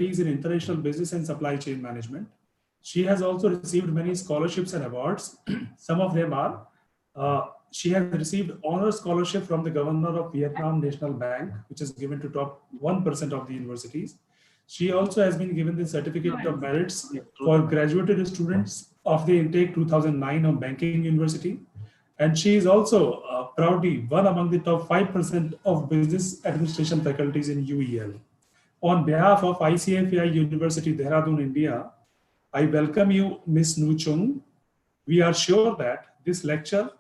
in international business and supply chain management. She has also received many scholarships and awards. Some of them are, she has received honor scholarship from the governor of Vietnam National Bank, which is given to top 1% of the universities. She also has been given the certificate of merits for graduated students of the intake 2009 of Banking University. And she is also proudly one among the top 5% of business administration faculties in UEL. On behalf of ICFI University, Dehradun, India, I welcome you, Ms. Nu Chung. We are sure that this lecture,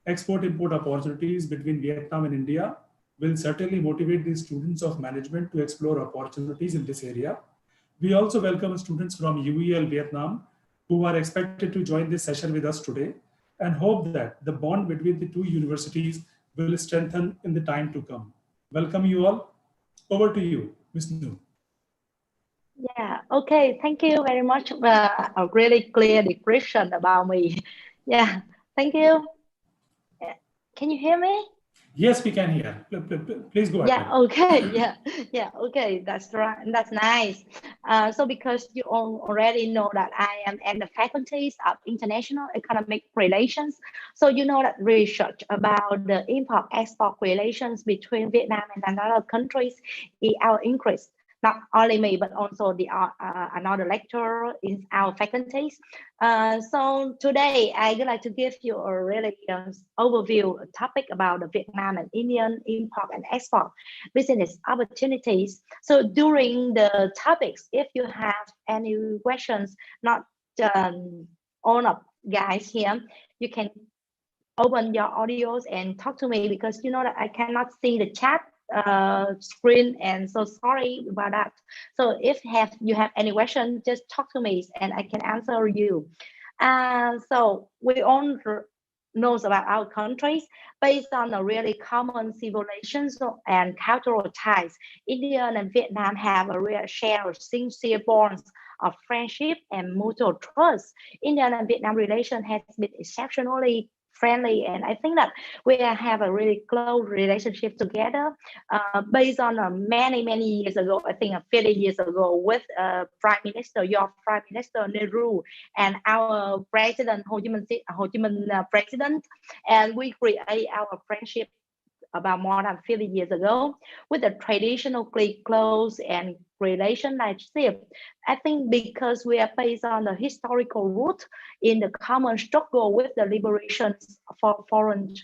Export-Import Opportunities between Vietnam and India, will certainly motivate the students of management to explore opportunities in this area. We also welcome students from UEL Vietnam who are expected to join this session with us today, and hope that the bond between the two universities will strengthen in the time to come. Welcome you all. Over to you, Ms. Nu. Yeah, okay, thank you very much. A really clear description about me. Yeah, thank you. Can you hear me? Yes, we can hear. Please go ahead. Yeah, okay, yeah, okay, that's right, that's nice. So because you all already know that I am at the faculties of international economic relations, so you know that research about the import-export relations between Vietnam and other countries is our interest. Not only me, but also the another lecturer in our faculties. So today I would like to give you a really overview topic about the Vietnam and Indian import and export business opportunities. So during the topics, if you have any questions, not all of guys here, you can open your audios and talk to me, because you know that I cannot see the chat screen, and so sorry about that. So if you have any question, just talk to me and I can answer you. So we all knows about our countries based on a really common civilizations and cultural ties. India and Vietnam have a real share of sincere bonds of friendship and mutual trust. Indian and Vietnam relation has been exceptionally friendly, and I think that we have a really close relationship together based on many years ago. I think 50 years ago, with your Prime Minister Nehru and our President Ho Chi Minh President, and we create our friendship about more than 50 years ago with a traditionally close and relationship. I think because we are based on the historical root in the common struggle with the liberations for foreign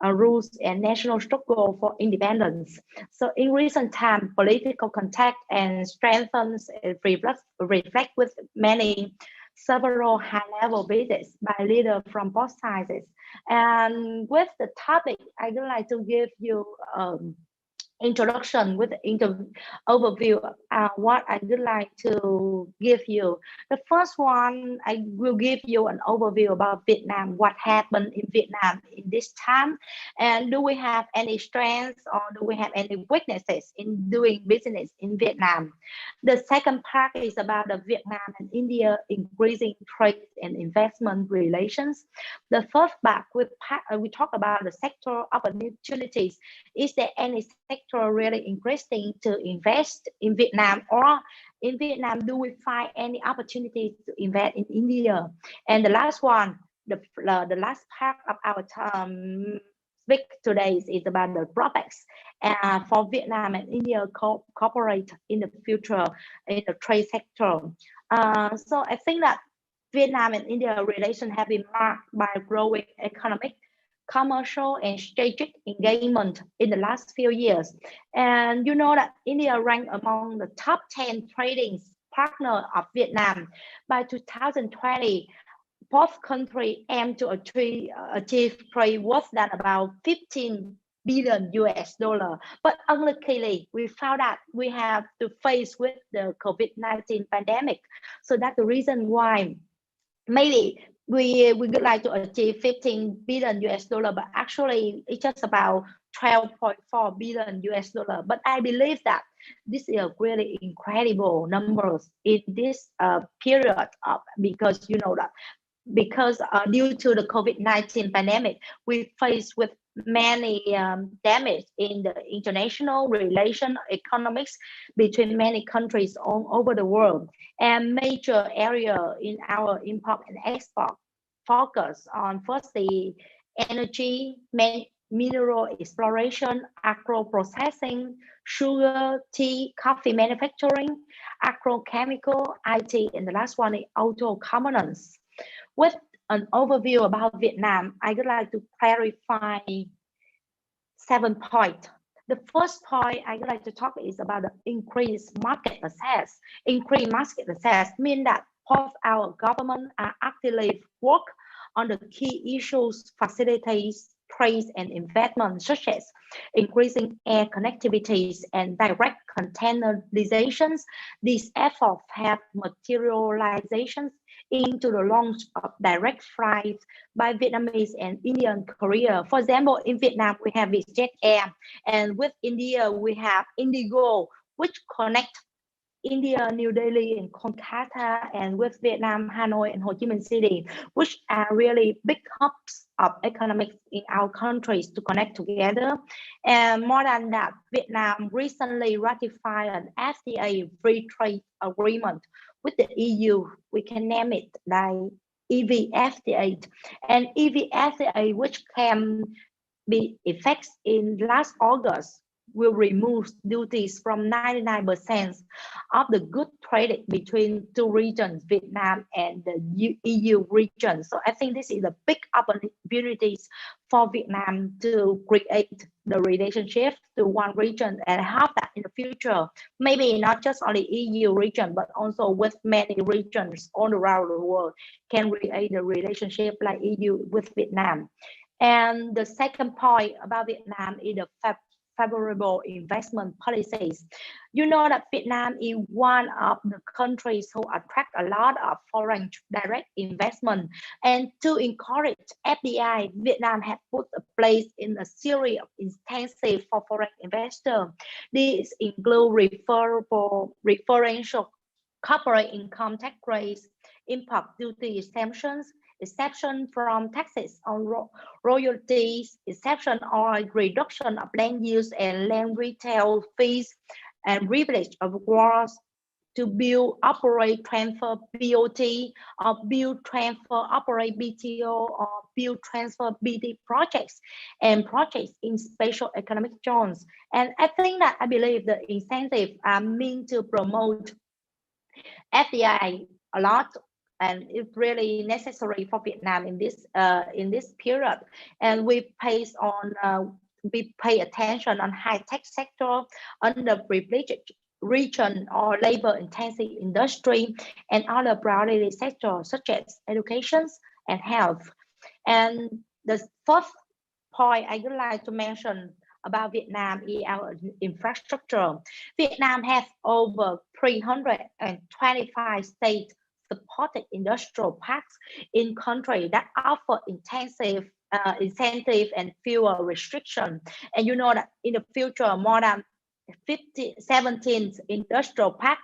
rules and national struggle for independence. So in recent time, political contact and strengthens reflect with several high-level visits by leaders from both sides. And with the topic, I would like to give you introduction with overview what I would like to give you. The first one, I will give you an overview about Vietnam, what happened in Vietnam in this time, and do we have any strengths or do we have any weaknesses in doing business in Vietnam. The second part is about the Vietnam and India increasing trade and investment relations. The first part, we talk about the sector opportunities. Is there any sector really interesting to invest in Vietnam, or in Vietnam do we find any opportunities to invest in India? And the last one, the last part of our speak today is about the prospects for Vietnam and India cooperate in the future in the trade sector. So I think that Vietnam and India relations have been marked by growing economic, commercial and strategic engagement in the last few years. And you know that India ranked among the top 10 trading partner of Vietnam. By 2020, both countries aim to achieve trade worth than about 15 billion US dollar. But unluckily, we found that we have to face with the COVID-19 pandemic. So that's the reason why maybe we would like to achieve 15 billion US dollar, but actually it's just about 12.4 billion US dollar. But I believe that this is a really incredible numbers in this period of, because you know that because due to the COVID-19 pandemic, we faced with many damage in the international relation economics between many countries all over the world. And major area in our import and export focus on firstly energy, mineral exploration, agro processing, sugar, tea, coffee manufacturing, agrochemical, IT, and the last one is auto components. With an overview about Vietnam, I would like to clarify 7 points. The first point I would like to talk is about the increased market access. Increased market access means that both our government are actively work on the key issues, facilities, trade and investment, such as increasing air connectivities and direct containerizations. These efforts have materializations into the launch of direct flights by Vietnamese and Indian Korea. For example, in Vietnam, we have Vietjet Air, and with India, we have Indigo, which connect India, New Delhi, and Kolkata, and with Vietnam, Hanoi, and Ho Chi Minh City, which are really big hubs of economics in our countries to connect together. And more than that, Vietnam recently ratified an FTA free trade agreement with the EU. We can name it like EVFTA, and EVFTA, which can be effective in last August, will remove duties from 99% of the goods traded between two regions, Vietnam and the EU region. So I think this is a big opportunities for Vietnam to create the relationship to one region, and I hope that in the future, maybe not just only EU region, but also with many regions all around the world, can create a relationship like EU with Vietnam. And the second point about Vietnam is the favorable investment policies. You know that Vietnam is one of the countries who attract a lot of foreign direct investment, and to encourage FDI, Vietnam has put a place in a series of incentives for foreign investors. These include referential corporate income tax rates, import duty exemptions, exception from taxes on royalties, exception or reduction of land use and land retail fees, and privilege of wards to build, operate, transfer BOT, or build, transfer, operate BTO, or build, transfer BD projects, and projects in special economic zones. And I think that I believe the incentives are meant to promote FDI a lot, and it's really necessary for Vietnam in this period. And we pay attention on high-tech sector, underprivileged region or labor-intensive industry, and other priority sectors such as education and health. And the fourth point I would like to mention about Vietnam is our infrastructure. Vietnam has over 325 state supported industrial parks in country that offer intensive incentive and fewer restriction. And you know that in the future, more than 17 industrial parks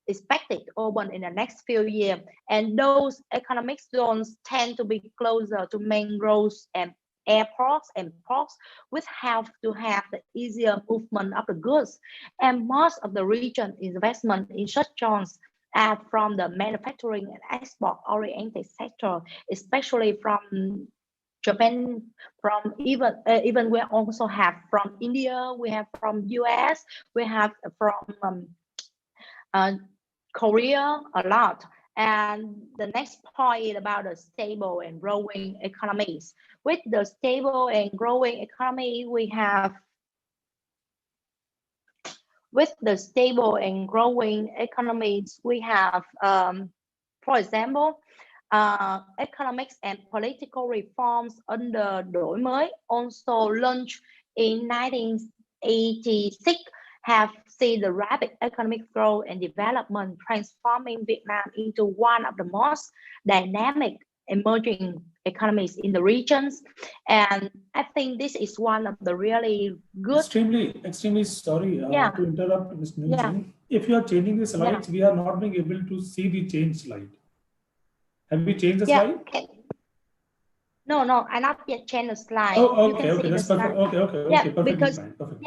expected to open in the next few years. And those economic zones tend to be closer to main roads and airports and ports, which have to have the easier movement of the goods. And most of the region investment in such zones are from the manufacturing and export oriented sector, especially from Japan, from even we also have from India, we have from US, we have from Korea a lot. And the next point is about the stable and growing economies. With the stable and growing economy, we have for example, economics and political reforms under đổi mới, also launched in 1986, have seen the rapid economic growth and development, transforming Vietnam into one of the most dynamic emerging economies in the regions. And I think this is one of the really good. Extremely sorry to interrupt, Ms. Nguyen. Yeah. If you are changing the slides, we are not being able to see the change slide. Have we changed the slide? Okay. No, I not yet change the slide. Oh, You okay, can okay, see the that's perfect. slide. Okay, perfectly Because fine, perfect.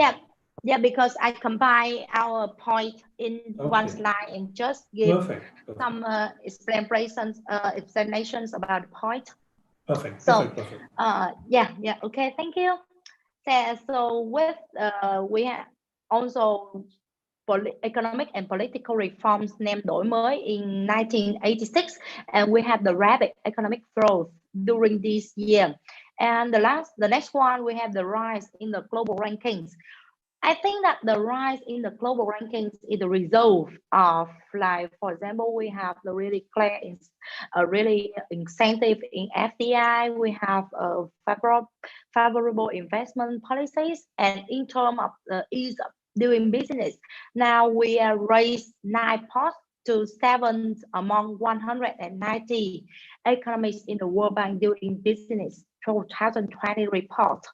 yeah, because I combine our point in one Okay, slide and just give perfect, some explanations about the point. perfect, So, perfect, perfect. okay, thank you. So with we have also economic and political reforms named đổi mới in 1986, and we have the rapid economic growth during this year. And the next one, we have the rise in the global rankings. I think that the rise in the global rankings is the result of, like, for example, we have the really clear, a really incentive in FDI. We have favorable investment policies, and in terms of the ease of doing business, now we are raised 9 posts to 7th among 190 economies in the World Bank doing business 2020 report.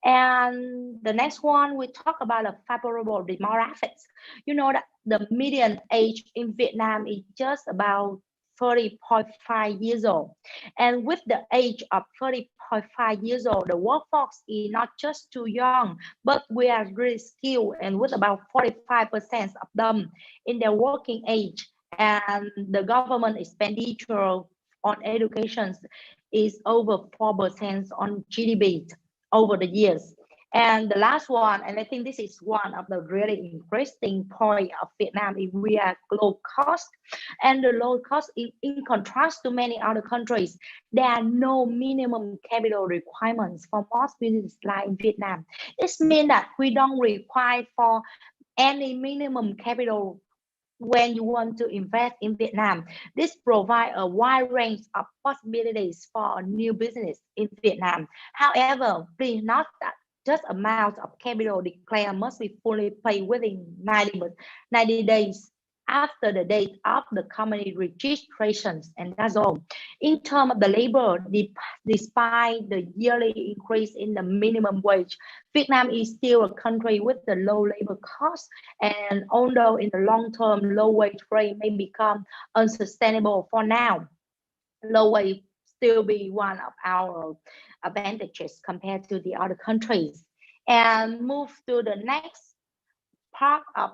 And the next one, we talk about the favorable demographics. You know that the median age in Vietnam is just about 30.5 years old. And with the age of 30.5 years old, the workforce is not just too young, but we are really skilled, and with about 45% of them in their working age. And the government expenditure on education is over 4% on GDP over the years. And the last one, and I think this is one of the really interesting point of Vietnam, is we are low cost. And the low cost, in contrast to many other countries, there are no minimum capital requirements for most business like in Vietnam. It means that we don't require for any minimum capital when you want to invest in Vietnam. This provides a wide range of possibilities for a new business in Vietnam. However, please note that just amount of capital declared must be fully paid within 90 days after the date of the company registrations, and that's all. In terms of the labor, despite the yearly increase in the minimum wage, Vietnam is still a country with the low labor cost, and although in the long term, low wage rate may become unsustainable for now, low wage still be one of our advantages compared to the other countries. And move to the next part of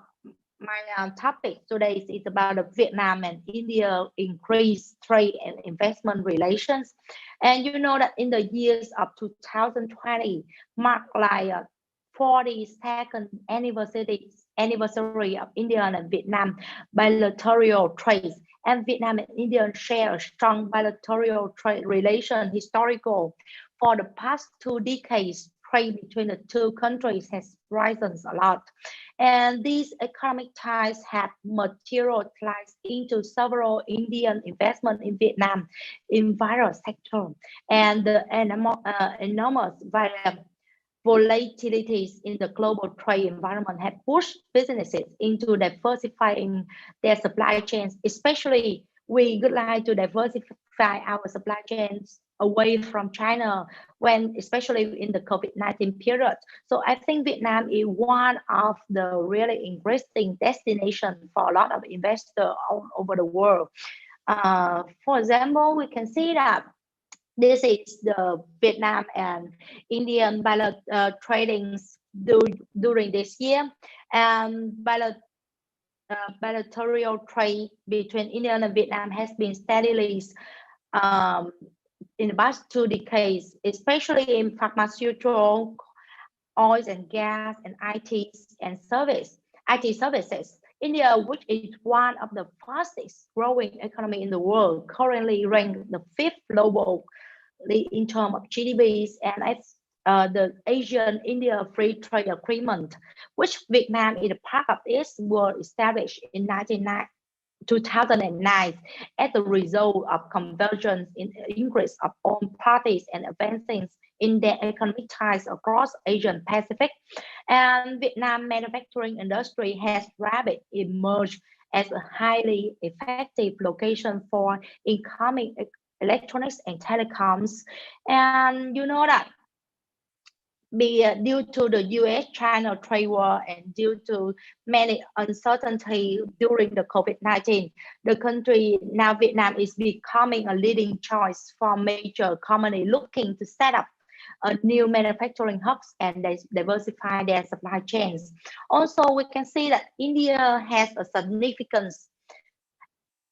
my topic today is about the Vietnam and India increased trade and investment relations. And you know that in the years of 2020 marked like a 42nd anniversary of India and Vietnam bilateral trade. And Vietnam and India share a strong bilateral trade relation historical. For the past 2 decades, trade between the two countries has risen a lot. And these economic ties have materialized into several Indian investment in Vietnam in various sectors. And the enormous volatilities in the global trade environment have pushed businesses into diversifying their supply chains. Especially, we would like to diversify our supply chains away from China, when especially in the COVID-19 period. So I think Vietnam is one of the really interesting destinations for a lot of investors all over the world. For example, we can see that this is the Vietnam and Indian trading during this year. And bilateral trade between India and Vietnam has been steadily um, in the past 2 decades, especially in pharmaceutical, oil and gas, and IT services. India, which is one of the fastest growing economy in the world, currently ranked the fifth globally in terms of GDPs, and it's the Asian-India Free Trade Agreement, which Vietnam is a part of, this was established in 2009 as a result of convergence in increase of all parties and advancing in their economic ties across Asian Pacific. And Vietnam manufacturing industry has rapidly emerged as a highly effective location for incoming electronics and telecoms. And you know that due to the US-China trade war and due to many uncertainty during the COVID-19, the country now Vietnam is becoming a leading choice for major companies looking to set up a new manufacturing hubs and they diversify their supply chains. Also, we can see that India has a significant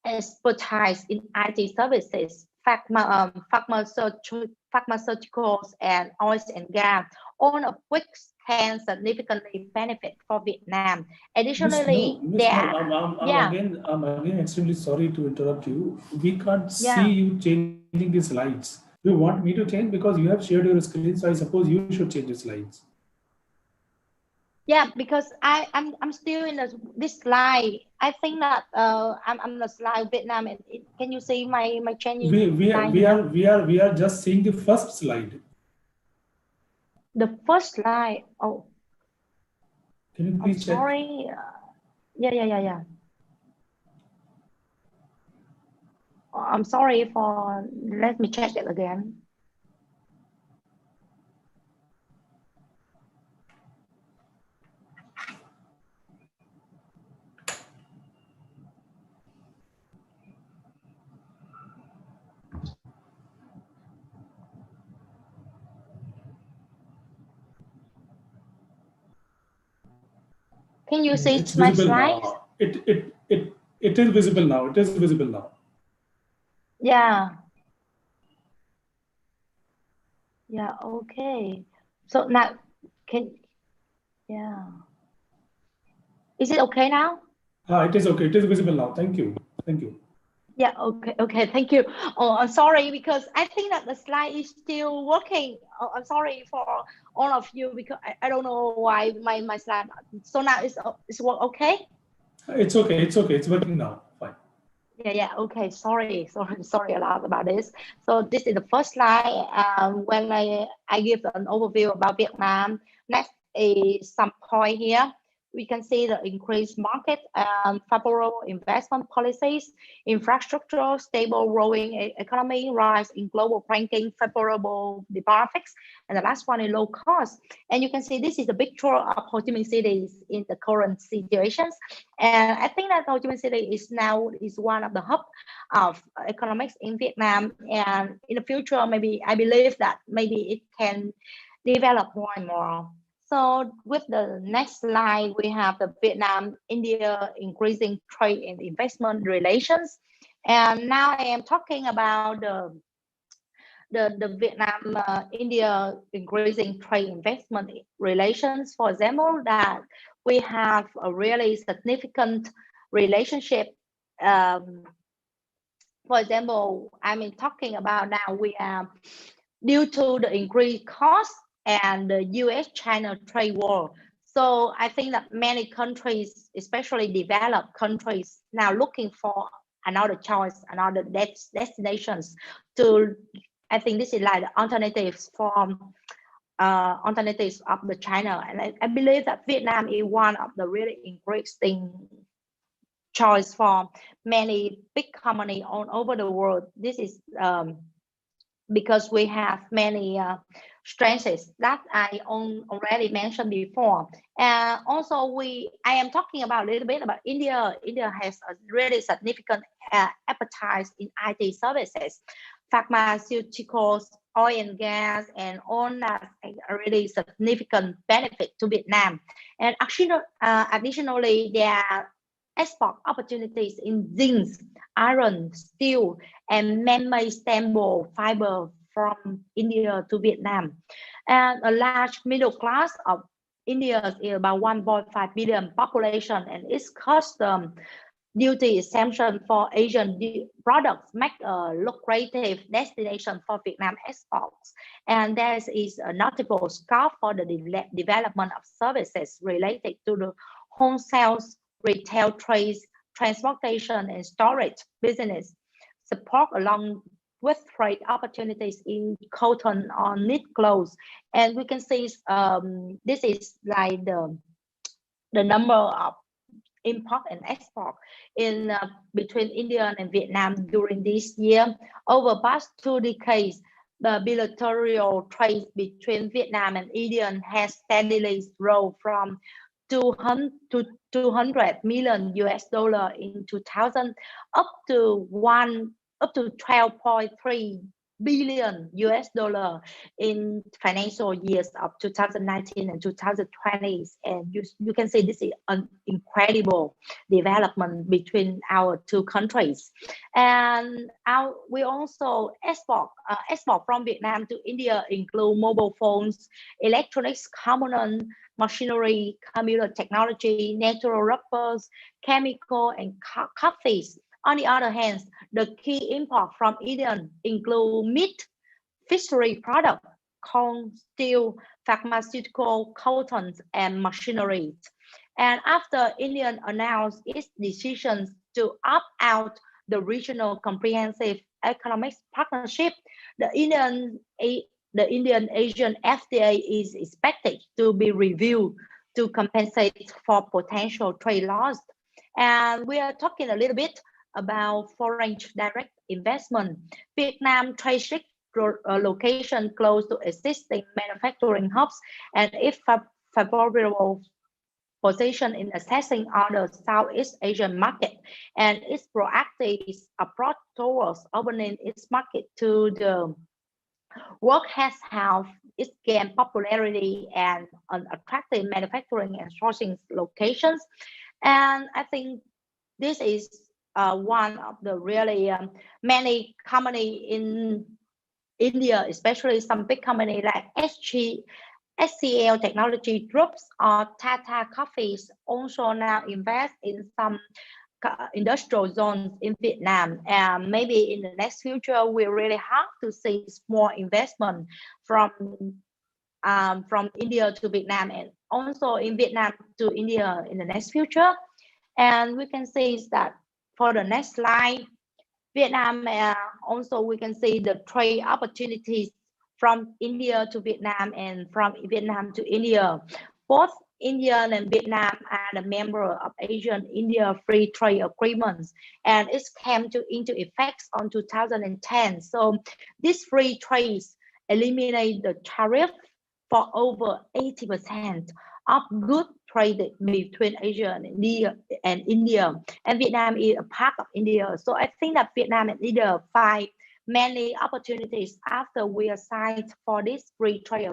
expertise in IT services, pharmaceuticals, and oil and gas, all of which can significantly benefit for Vietnam. Additionally, Miss there, No, yeah, I'm again extremely sorry to interrupt you. We can't see yeah, you changing the slides. Do you want me to change because you have shared your screen? So I suppose you should change the slides. yeah, because I'm still in this slide. I think that I'm the slide Vietnam, and can you see my changing slide here? We are just seeing the first slide. The first slide. Oh, Can you I'm please check? sorry. Yeah. I'm sorry for. Let me check it again. Can you see It's my visible slides? now. It is visible now. It is visible now. Yeah. Yeah. Okay. So now, can yeah. Is it okay now? It is okay. It is visible now. Thank you. Thank you. Yeah. Okay. Thank you. Oh, I'm sorry because I think that the slide is still working. Oh, I'm sorry for all of you because I don't know why my slide. So now it's work okay? It's okay. It's okay. It's working now. Fine. Yeah. Okay. Sorry a lot about this. So this is the first slide. When I give an overview about Vietnam. Next is some point here. We can see the increased market and favorable investment policies, infrastructure, stable growing economy, rise in global ranking, favorable demographics, and the last one is low cost. And you can see this is a picture of Ho Chi Minh City in the current situations. And I think that Ho Chi Minh City is now is one of the hub of economics in Vietnam. And in the future, maybe I believe that maybe it can develop more and more. So with the next slide, we have the Vietnam-India increasing trade and investment relations. And now I am talking about the Vietnam India increasing trade investment relations. For example, that we have a really significant relationship. Um, for example, I mean talking about now we are due to the increased cost and the US-China trade war. So I think that many countries, especially developed countries, now looking for another choice, another destinations to. I think this is like the alternatives from alternatives of the China, and I believe that Vietnam is one of the really interesting choice for many big companies all over the world. This is because we have many strengths that I already mentioned before. And also I am talking about a little bit about India. India has a really significant appetite in IT services, pharmaceuticals, oil and gas, and all that a really significant benefit to Vietnam. And actually, additionally, there are export opportunities in zinc, iron, steel, and man-made stable fiber from India to Vietnam. And a large middle class of India is about 1.5 billion population, and its custom duty exemption for Asian products make a lucrative destination for Vietnam exports. And there is a notable scope for the development of services related to the wholesale, retail trades, transportation, and storage business support along with trade opportunities in cotton or knit clothes. And we can see this is like the number of import and export in between India and Vietnam during this year. Over past 2 decades, the bilateral trade between Vietnam and India has steadily grown from 200 to 200 million US dollar in 2000 up to 12.3 billion US dollar in financial years of 2019 and 2020. And you can see this is an incredible development between our two countries. And we also export from Vietnam to India include mobile phones, electronics components, machinery, computer technology, natural rubbers, chemical, and coffees. On the other hand, the key import from India include meat, fishery products, corn, steel, pharmaceutical, cotton, and machinery. And after India announced its decisions to opt out the regional comprehensive economic partnership, the Indian Asian FTA is expected to be reviewed to compensate for potential trade loss. And we are talking a little bit about foreign direct investment. Vietnam trade location close to existing manufacturing hubs, and its favorable position in accessing other Southeast Asian market, and its proactive approach towards opening its market to the work has helped it gain popularity and an attractive manufacturing and sourcing locations. And I think this is one of the really many company in India, especially some big company like SCL Technology Groups or Tata Coffees also now invest in some industrial zones in Vietnam. And maybe in the next future, we really have to see more investment from India to Vietnam, and also in Vietnam to India in the next future. And we can see that for the next slide, Vietnam also we can see the trade opportunities from India to Vietnam and from Vietnam to India. Both India and Vietnam are the member of Asian-India Free Trade Agreements, and it came into effect on 2010. So these free trades eliminate the tariff for over 80% of goods traded between Asia and India, and Vietnam is a part of India. So I think that Vietnam and India find many opportunities after we signed for this free trade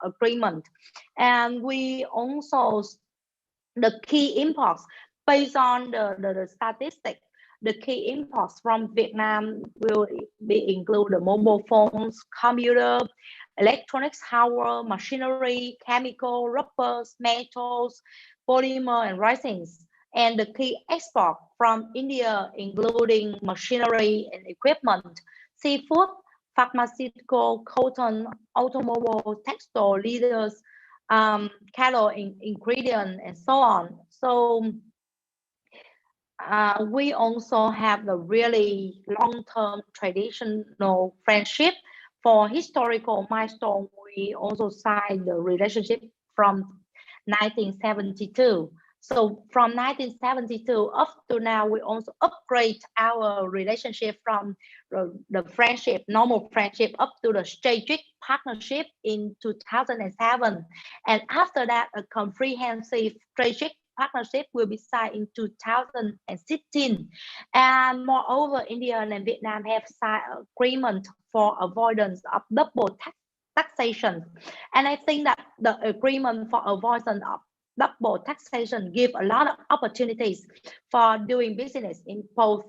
agreement. And we also, the key imports, based on the statistics, the key imports from Vietnam will be include the mobile phones, computer, electronics, hardware, machinery, chemical, rubbers, metals, polymer, and resins. And the key export from India, including machinery and equipment, seafood, pharmaceutical, cotton, automobile, textile, leathers, cattle ingredient, and so on. So we also have the really long-term traditional friendship. For historical milestone, we also signed the relationship from 1972. So from 1972 up to now, we also upgrade our relationship from the friendship, normal friendship, up to the strategic partnership in 2007. And after that, a comprehensive strategic partnership will be signed in 2016. And moreover, India and Vietnam have signed an agreement for avoidance of double taxation. And I think that the agreement for avoidance of double taxation give a lot of opportunities for doing business in both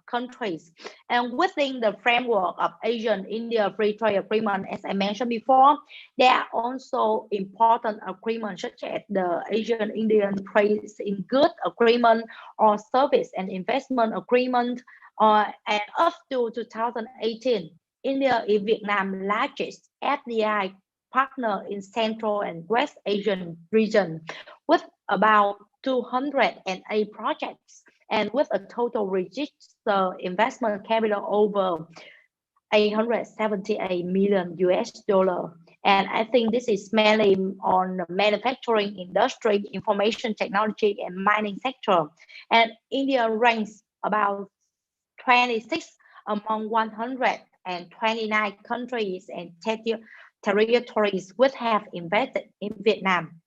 countries. And within the framework of Asian-India Free Trade Agreement, as I mentioned before, there are also important agreements such as the Asian-Indian Trade in Goods Agreement or Service and Investment Agreement. And up to 2018, India is Vietnam's largest FDI partner in Central and West Asian region, with about 208 projects and with a total registered investment capital over 878 million US dollar. And I think this is mainly on the manufacturing industry, information technology, and mining sector. And India ranks about 26 among 100 and 29 countries and territories would have invested in Vietnam.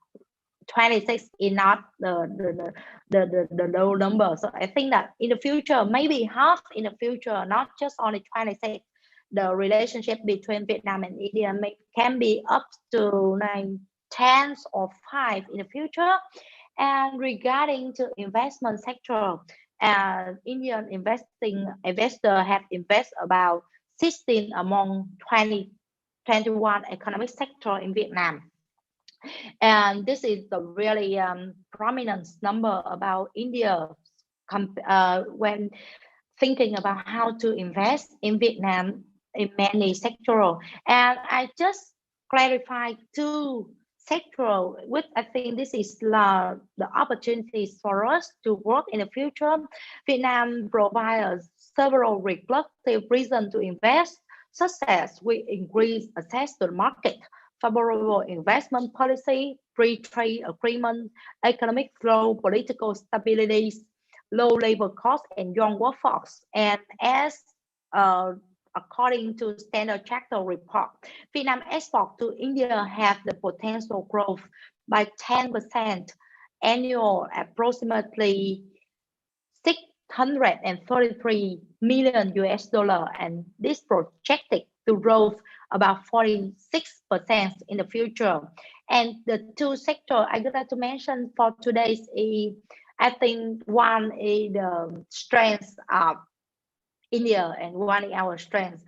26 is not the low number. So I think that in the future, maybe half in the future, not just only 26, the relationship between Vietnam and India can be up to 9/10 or 5 in the future. And regarding to investment sector, Indian investor have invested about 16 among 21 economic sector in Vietnam. And this is the really prominent number about India when thinking about how to invest in Vietnam in many sectoral. And I just clarify two sectoral, which I think this is the opportunities for us to work in the future. Vietnam provides several reflective reasons to invest, such as we increase access to the market, favorable investment policy, free trade agreement, economic flow, political stability, low labor cost, and young workforce. And as according to Standard Chartered report, Vietnam export to India have the potential growth by 10% annual, approximately 633 million US dollar, and this projected to grow about 46% in the future. And the two sectors I would like to mention for today's I think one is the strength of India and one is our strength,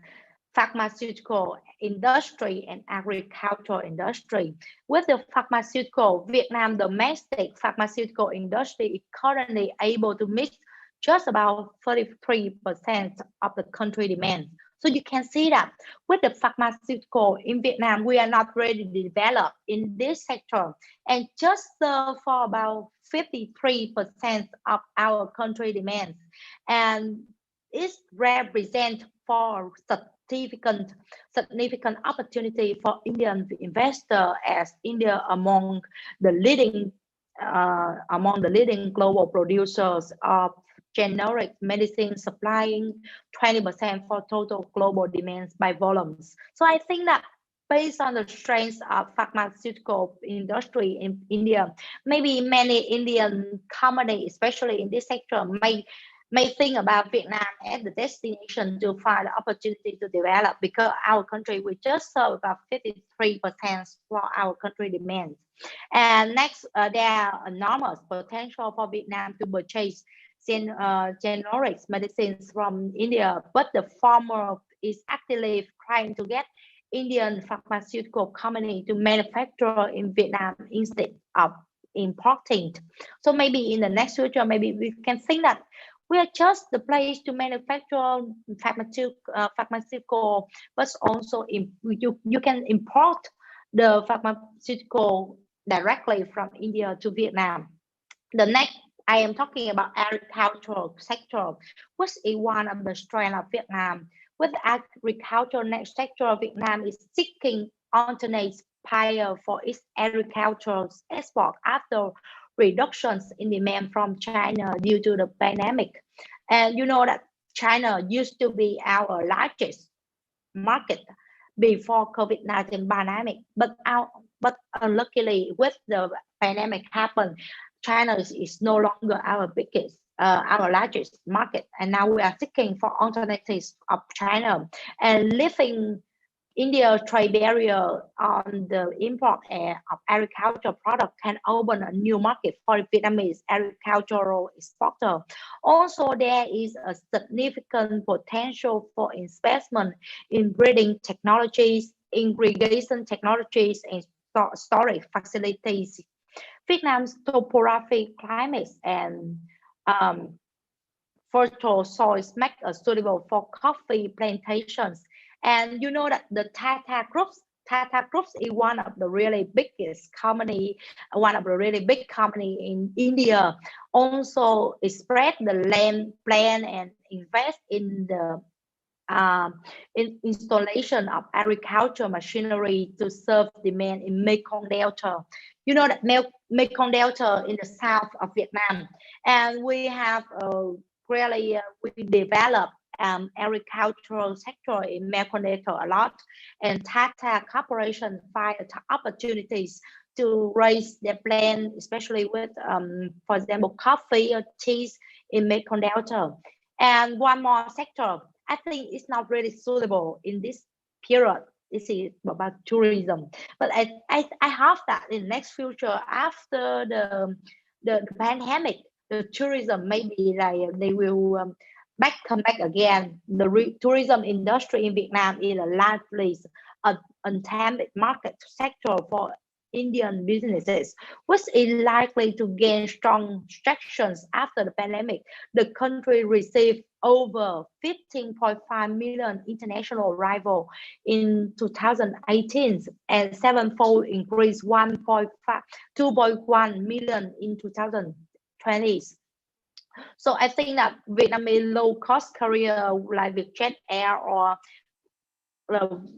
pharmaceutical industry and agricultural industry. With the pharmaceutical, Vietnam domestic pharmaceutical industry is currently able to meet just about 33% of the country demand. So you can see that with the pharmaceutical in Vietnam, we are not really developed in this sector, and just for about 53% of our country demand. And it represents for significant opportunity for Indian investor, as India among the leading global producers of generic medicine, supplying 20% for total global demands by volumes. So I think that based on the strength of pharmaceutical industry in India, maybe many Indian companies, especially in this sector, may think about Vietnam as the destination to find the opportunity to develop, because our country, we just serve about 53% for our country demands. And next, there are enormous potential for Vietnam to purchase generic medicines from India, but the former is actively trying to get Indian pharmaceutical company to manufacture in Vietnam instead of importing. So maybe in the next future, maybe we can think that we are just the place to manufacture pharmaceutical, but also you can import the pharmaceutical directly from India to Vietnam. The next, I am talking about agricultural sector, which is one of the strengths of Vietnam. With agricultural next sector, Vietnam is seeking alternate buyer for its agricultural export after reductions in demand from China due to the pandemic. And you know that China used to be our largest market before COVID-19 pandemic, but unluckily with the pandemic happened, China is no longer our biggest, our largest market, and now we are seeking for alternatives of China, and lifting India trade barrier on the import of agricultural product can open a new market for Vietnamese agricultural exporter. Also, there is a significant potential for investment in breeding technologies, irrigation technologies, and storage facilities. Vietnam's topographic climate and fertile soils make it suitable for coffee plantations. And you know that the Tata Groups is one of the really biggest company, one of the really big company in India. Also spread the land plan and invest in the installation of agricultural machinery to serve demand in Mekong Delta. You know that Mekong Delta in the south of Vietnam, and we have really we developed agricultural sector in Mekong a lot, and Tata Corporation find opportunities to raise their plan, especially with, for example, coffee or teas in Mekong Delta. And one more sector, I think it's not really suitable in this period. This is about tourism, but I hope that in next future after the pandemic, the tourism maybe like they will come back again. The tourism industry in Vietnam is a largely untapped market sector for Indian businesses, which is likely to gain strong traction after the pandemic. The country received over 15.5 million international arrivals in 2018 and sevenfold increase 2.1 million in 2020. So I think that Vietnamese low-cost carrier like Vietjet Air or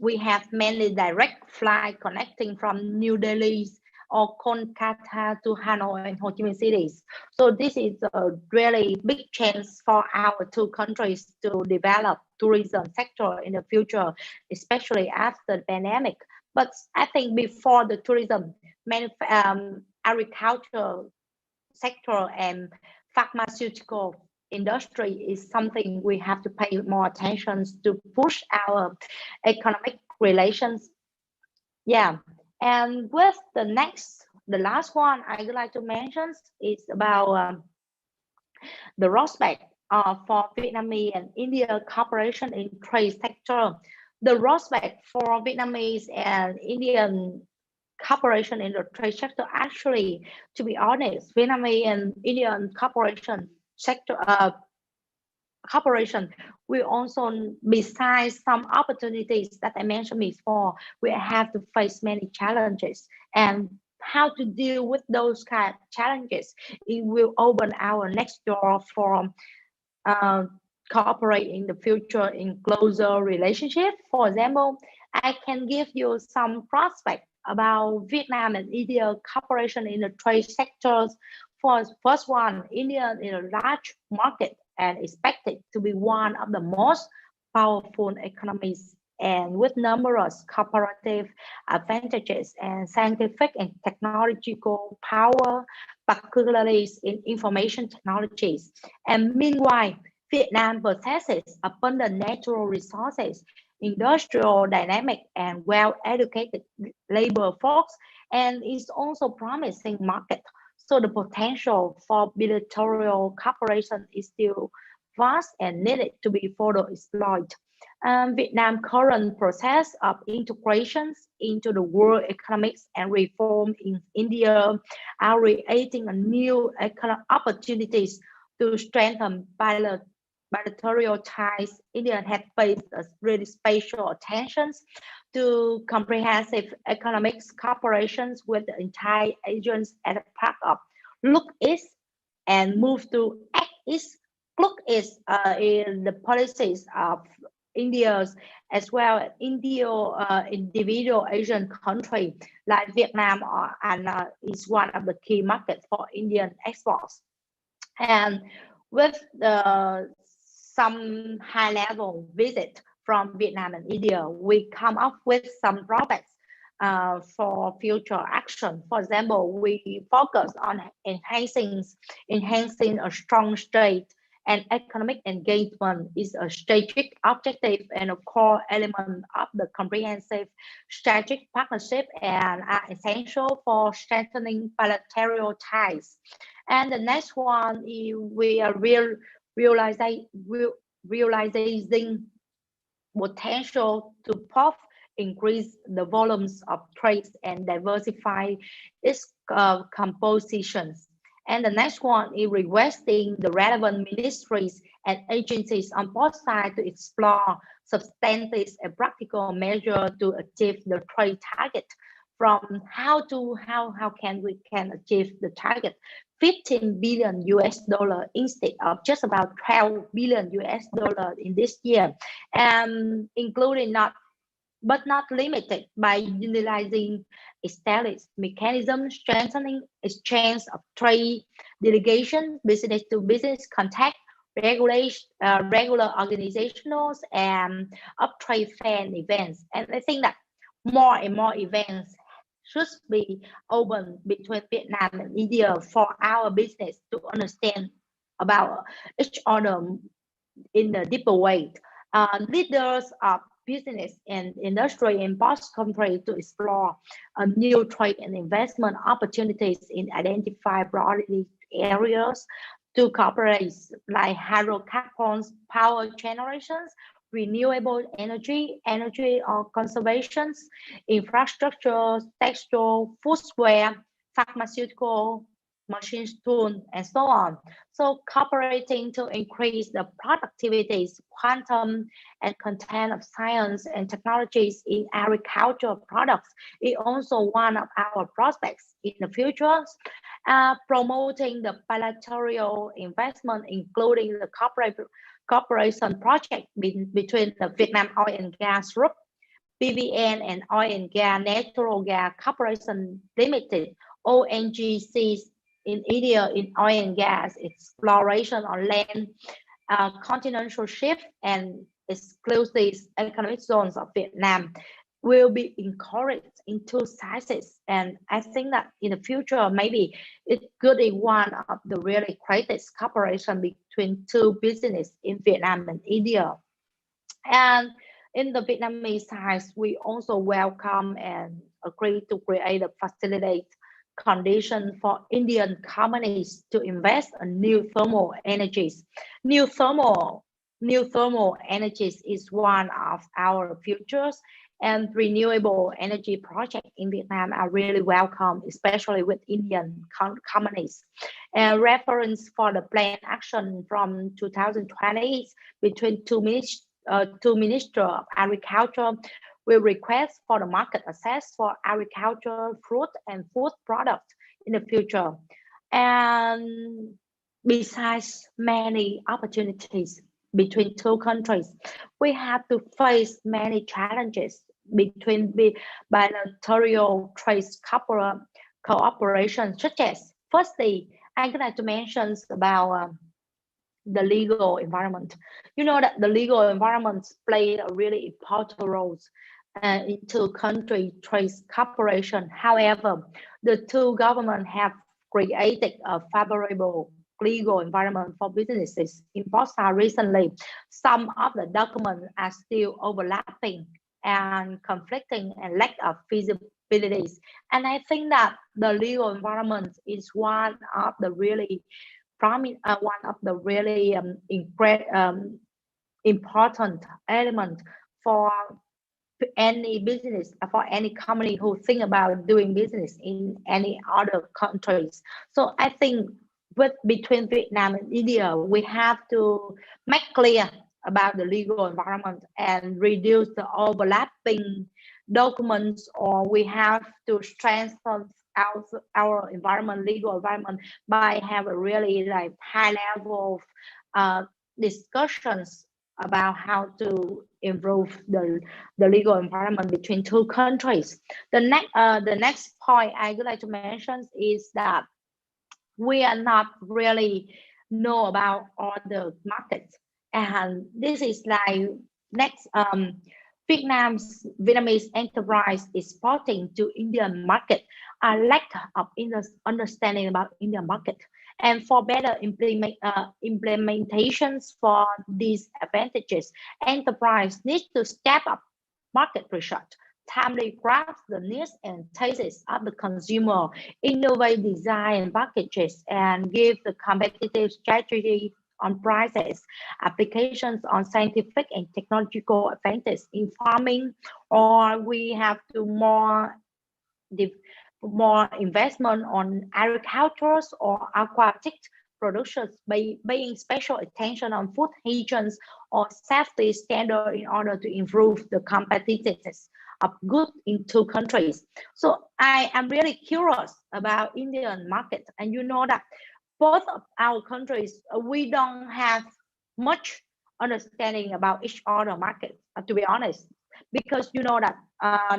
we have many direct flight connecting from New Delhi or Kolkata to Hanoi and Ho Chi Minh cities. So this is a really big chance for our two countries to develop tourism sector in the future, especially after the pandemic. But I think before the tourism, agriculture sector and pharmaceutical industry is something we have to pay more attention to push our economic relations. Yeah, and with the last one I would like to mention is about the prospect for Vietnamese and India cooperation in trade sector. The prospect for Vietnamese and Indian cooperation in the trade sector, actually, to be honest, Vietnamese and Indian cooperation will also, besides some opportunities that I mentioned before, we have to face many challenges, and how to deal with those kind of challenges, it will open our next door for cooperate in the future in closer relationship. For example, I can give you some prospects about Vietnam and India cooperation in the trade sectors. For first one, India is a large market and expected to be one of the most powerful economies, and with numerous cooperative advantages and scientific and technological power, particularly in information technologies. And meanwhile, Vietnam possesses abundant natural resources, industrial dynamic, and well-educated labor force, and is also promising market. So the potential for bilateral cooperation is still vast and needed to be further exploited. Vietnam's current process of integrations into the world economics and reform in India are creating a new economic opportunities to strengthen bilateral ties. India has paid a really special attention to comprehensive economics cooperations with the entire agents as a part of Look East and move to Act East. Look East in the policies of India as well as individual Asian country like Vietnam is one of the key markets for Indian exports. And with some high-level visit from Vietnam and India, we come up with some products for future action. For example, we focus on enhancing a strong state and economic engagement is a strategic objective and a core element of the comprehensive strategic partnership and are essential for strengthening bilateral ties. And the next one is we are realizing potential to both increase the volumes of trade and diversify its compositions. And the next one is requesting the relevant ministries and agencies on both sides to explore substantive and practical measures to achieve the trade target. From how can we achieve the target 15 billion US dollar instead of just about 12 billion US dollar in this year, and including but not limited by utilizing established mechanisms, strengthening exchange of trade, delegation, business to business contact, regular organizationals and of trade fair and events. And I think that more and more events should be open between Vietnam and India for our business to understand about each other in a deeper way. Leaders of business and industry in both countries to explore new trade and investment opportunities in identified priority areas to cooperate like hydrocarbons, power generations, renewable energy, energy or conservations, infrastructure, textile, footwear, pharmaceutical, machine tool, and so on. So cooperating to increase the productivities, quantum and content of science and technologies in agricultural products is also one of our prospects in the future. Promoting the bilateral investment, including the cooperation project between the Vietnam Oil and Gas Group, PVN, and Oil and Gas Natural Gas Corporation Limited, ONGCs in India in oil and gas exploration on land, continental shelf, and exclusive economic zones of Vietnam will be encouraged in two sizes. And I think that in the future, maybe it could be one of the really greatest cooperation between two business in Vietnam and India. And in the Vietnamese side, we also welcome and agree to create a facilitate condition for Indian companies to invest in new thermal energies. New thermal energies is one of our futures, and renewable energy projects in Vietnam are really welcome, especially with Indian companies. And reference for the plan action from 2020 between two Minister of Agriculture will request for the market access for agriculture, fruit and food products in the future. And besides many opportunities between two countries, we have to face many challenges between bilateral trade cooperation, such as, firstly, I'm going to mention about the legal environment. You know that the legal environment played a really important role in two country trade cooperation. However, the two governments have created a favorable legal environment for businesses in both sides recently. Some of the documents are still overlapping and conflicting and lack of feasibilities. And I think that the legal environment is one of the really important element for any business, for any company who think about doing business in any other countries. So I think between Vietnam and India, we have to make clear about the legal environment and reduce the overlapping documents, or we have to strengthen our legal environment by have a really like high level discussions about how to improve the legal environment between two countries. The next point I would like to mention is that we are not really know about all the markets, and this is like next Vietnamese enterprise exporting to Indian market a lack of understanding about Indian market. And for better implementations for these advantages, enterprise needs to step up market research, timely grasp the needs and tastes of the consumer, innovate design packages, and give the competitive strategy on prices, applications on scientific and technological advantage in farming, or we have to more investment on agriculture or aquatic productions by paying special attention on food hygiene or safety standard in order to improve the competitiveness of goods in two countries. So I am really curious about Indian market, and you know that both of our countries, we don't have much understanding about each other market, to be honest, because you know that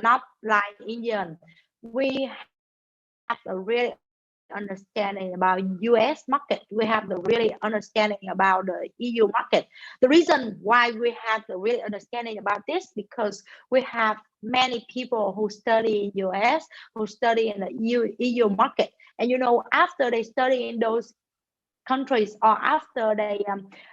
not like Indian, we have a really understanding understanding about US market. We have the really understanding about the EU market. The reason why we have the really understanding about this, because we have many people who study in US, who study in the EU market. And you know, after they study in those countries, or after they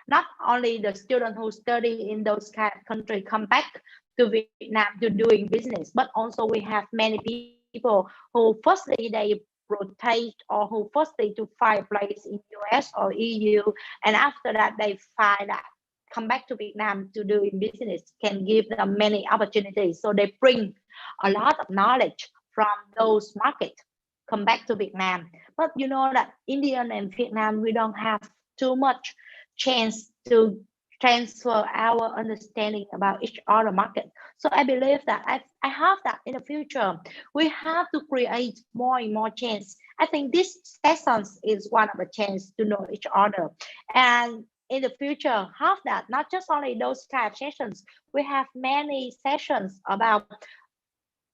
not only the student who study in those kind of country come back to Vietnam to doing business, but also we have many people who firstly they rotate, or who firstly to find a place in US or EU, and after that they find that come back to Vietnam to do in business can give them many opportunities. So they bring a lot of knowledge from those markets come back to Vietnam. But you know that Indian and Vietnam, we don't have too much chance to transfer our understanding about each other market. So I believe that I have that in the future. We have to create more and more chance. I think this sessions is one of the chance to know each other. And in the future, have that, not just only those type of sessions, we have many sessions about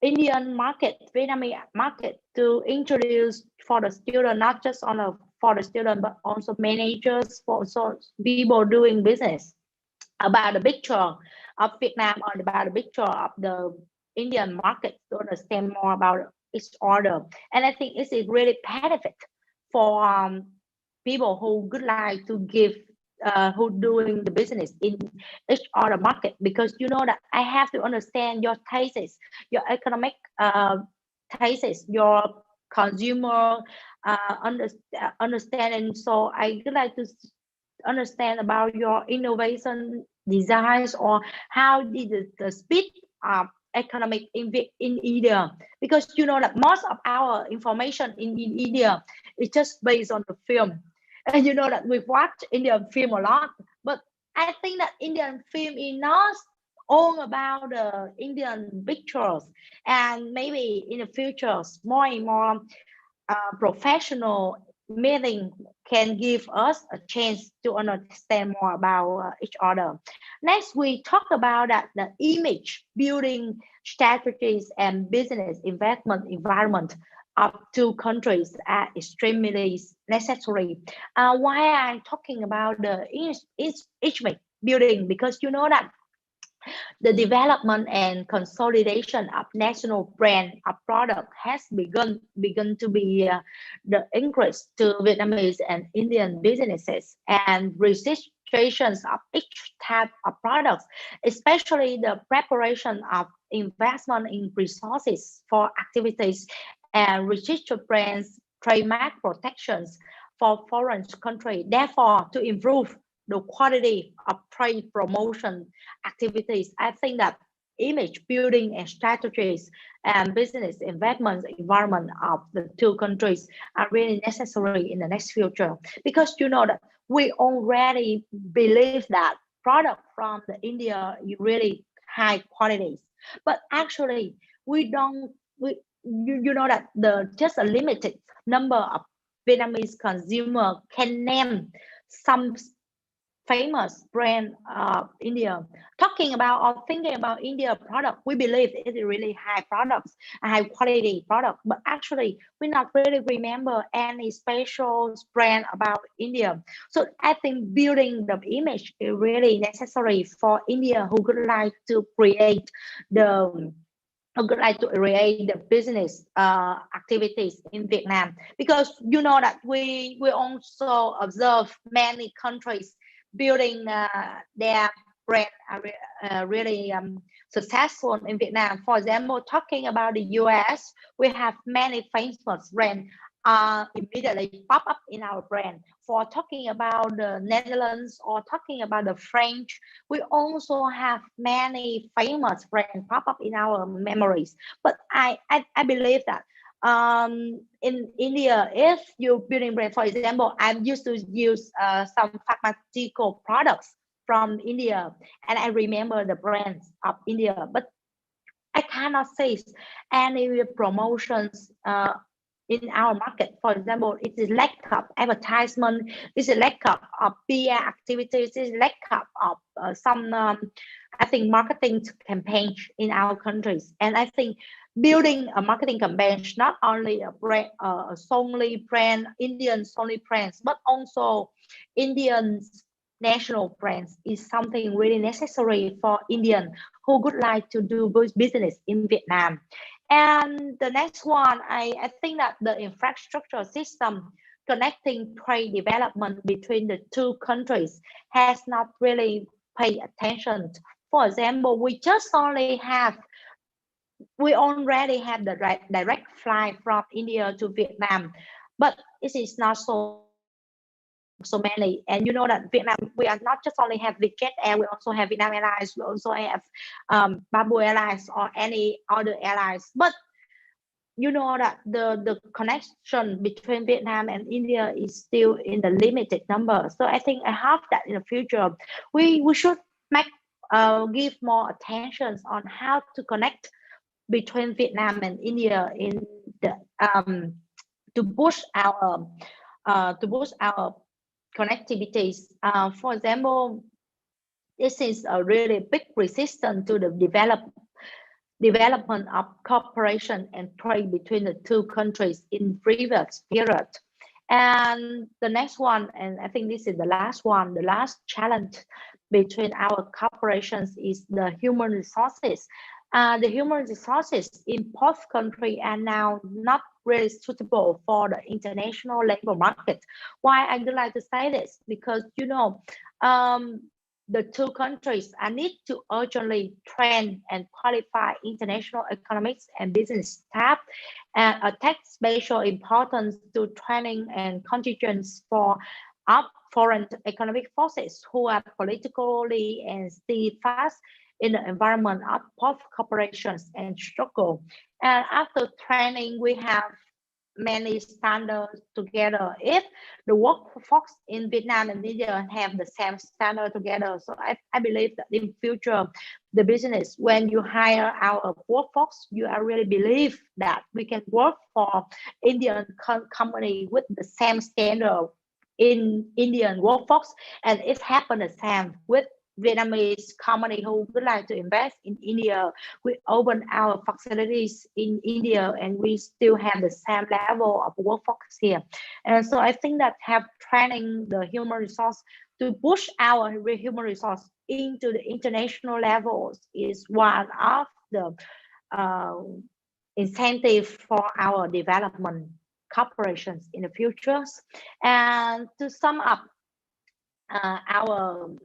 Indian market, Vietnamese market to introduce for the student, not just on a, for the student, but also managers, for also people doing business, about the picture of Vietnam, or about the picture of the Indian market, to understand more about each other. And I think it's a really benefit for people who would like to give who doing the business in each other market, because you know that I have to understand your tastes, your economic tastes, your consumer understanding. So I would like to understand about your innovation designs, or how did the speed of economic in India, because you know that most of our information in India is just based on the film. And you know that we've watched Indian film a lot, but I think that Indian film is not all about the Indian pictures. And maybe in the future more and more professional meeting can give us a chance to understand more about each other. Next, we talk about that the image building strategies and business investment environment of two countries are extremely necessary. Why I'm talking about the image building, because you know that the development and consolidation of national brand of product has begun to be the increase to Vietnamese and Indian businesses, and registrations of each type of products, especially the preparation of investment in resources for activities and registered brands, trademark protections for foreign country. Therefore, to improve the quality of trade promotion activities, I think that image building and strategies and business investment environment of the two countries are really necessary in the next future, because you know that we already believe that product from the India is really high qualities, but actually we don't you know that the just a limited number of Vietnamese consumer can name some famous brand of India. Talking about or thinking about India product, we believe it is really high products, high quality product, but actually we not really remember any special brand about India. So I think building the image is really necessary for India who would like to create the the business activities in Vietnam, because you know that we also observe many countries building their brand really successful in Vietnam. For example, talking about the US, we have many famous brands immediately pop up in our brand. For talking about the Netherlands or talking about the French, we also have many famous brands pop up in our memories. But I believe that in India, if you're building brand, for example, I used to use some pharmaceutical products from India, and I remember the brands of India, but I cannot say any promotions in our market. For example, it is lack of advertisement, it's a lack of PR activities, it's lack of some I think marketing campaigns in our countries. And I think building a marketing campaign, not only a brand, solely brand, Indian solely brands, but also Indian national brands is something really necessary for Indian who would like to do business in Vietnam. And the next one, I think that the infrastructure system connecting trade development between the two countries has not really paid attention. For example, we already have the direct flight from India to Vietnam, but it is not so many. And you know that Vietnam, we are not just only have Vietjet Air, we also have Vietnam Airlines, we also have Bamboo Airlines or any other airlines. But you know that the connection between Vietnam and India is still in the limited number. So I think I hope that in the future we should give more attention on how to connect between Vietnam and India in the to boost our connectivities. For example, this is a really big resistance to the development of cooperation and trade between the two countries in previous period. And the next one, and I think this is the last one, the last challenge between our corporations is the human resources. The human resources in both countries are now not really suitable for the international labor market. Why I would like to say this? Because you know, the two countries need to urgently train and qualify international economics and business staff, and attach special importance to training and contingents for foreign economic forces who are politically and steadfast in the environment of both corporations and struggle. And after training, we have many standards together. If the workforce in Vietnam and India have the same standard together, so I believe that in future, the business, when you hire our workforce, you are really believe that we can work for Indian company with the same standard in Indian workforce, and it happened the same with Vietnamese company who would like to invest in India. We open our facilities in India and we still have the same level of workforce here. And so I think that have training the human resource to push our human resource into the international levels is one of the incentive for our development corporations in the futures. And to sum up our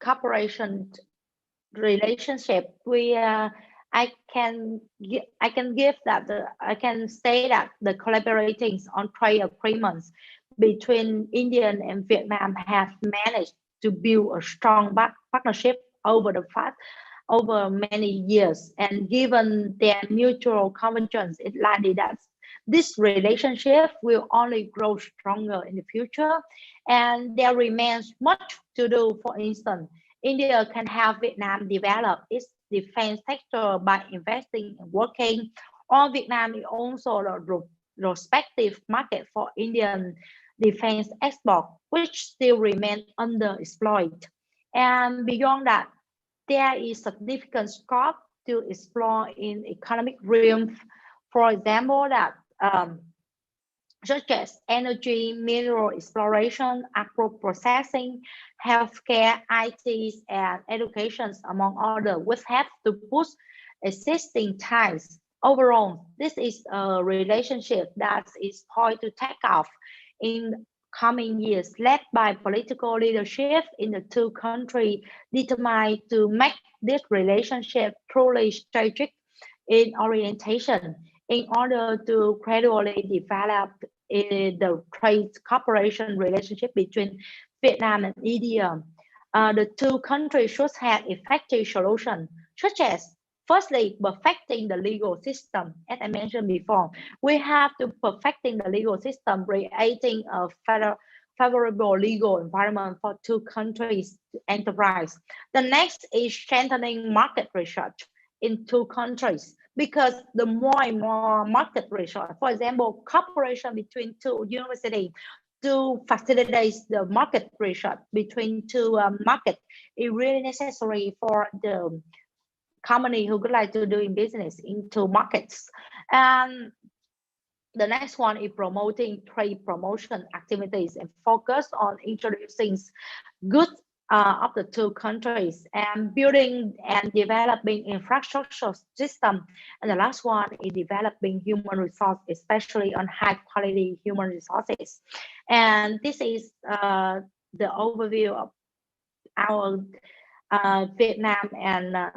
cooperation relationship, I can say that the collaborating on trade agreements between India and Vietnam have managed to build a strong partnership over many years, and given their mutual convergence, it's likely that this relationship will only grow stronger in the future, and there remains much to do. For instance, India can help Vietnam develop its defense sector by investing and working, or Vietnam is also the respective market for Indian defense export, which still remain underexploited. And beyond that, there is significant scope to explore in economic realm. For example, that such as energy, mineral exploration, agro-processing, healthcare, IT, and education, among others, which have to push existing ties. Overall, this is a relationship that is poised to take off in coming years, led by political leadership in the two countries, determined to make this relationship truly strategic in orientation in order to gradually develop the trade cooperation relationship between Vietnam and India. The two countries should have effective solutions, such as firstly, perfecting the legal system. As I mentioned before, we have to perfecting the legal system, creating a favorable legal environment for two countries enterprise. The next is strengthening market research in two countries, because the more and more market research, for example, cooperation between two universities to facilitate the market research between two markets is really necessary for the company who would like to doing business into markets. And the next one is promoting trade promotion activities and focus on introducing goods of the two countries and building and developing infrastructure system. And the last one is developing human resource, especially on high quality human resources. And this is the overview of our Vietnam and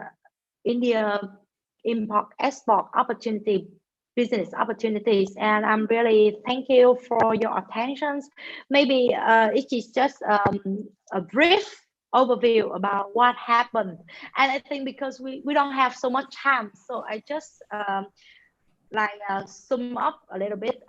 India import export opportunity business opportunities. And I'm really thank you for your attentions. Maybe it is just a brief overview about what happened. And I think because we don't have so much time, so I just sum up a little bit,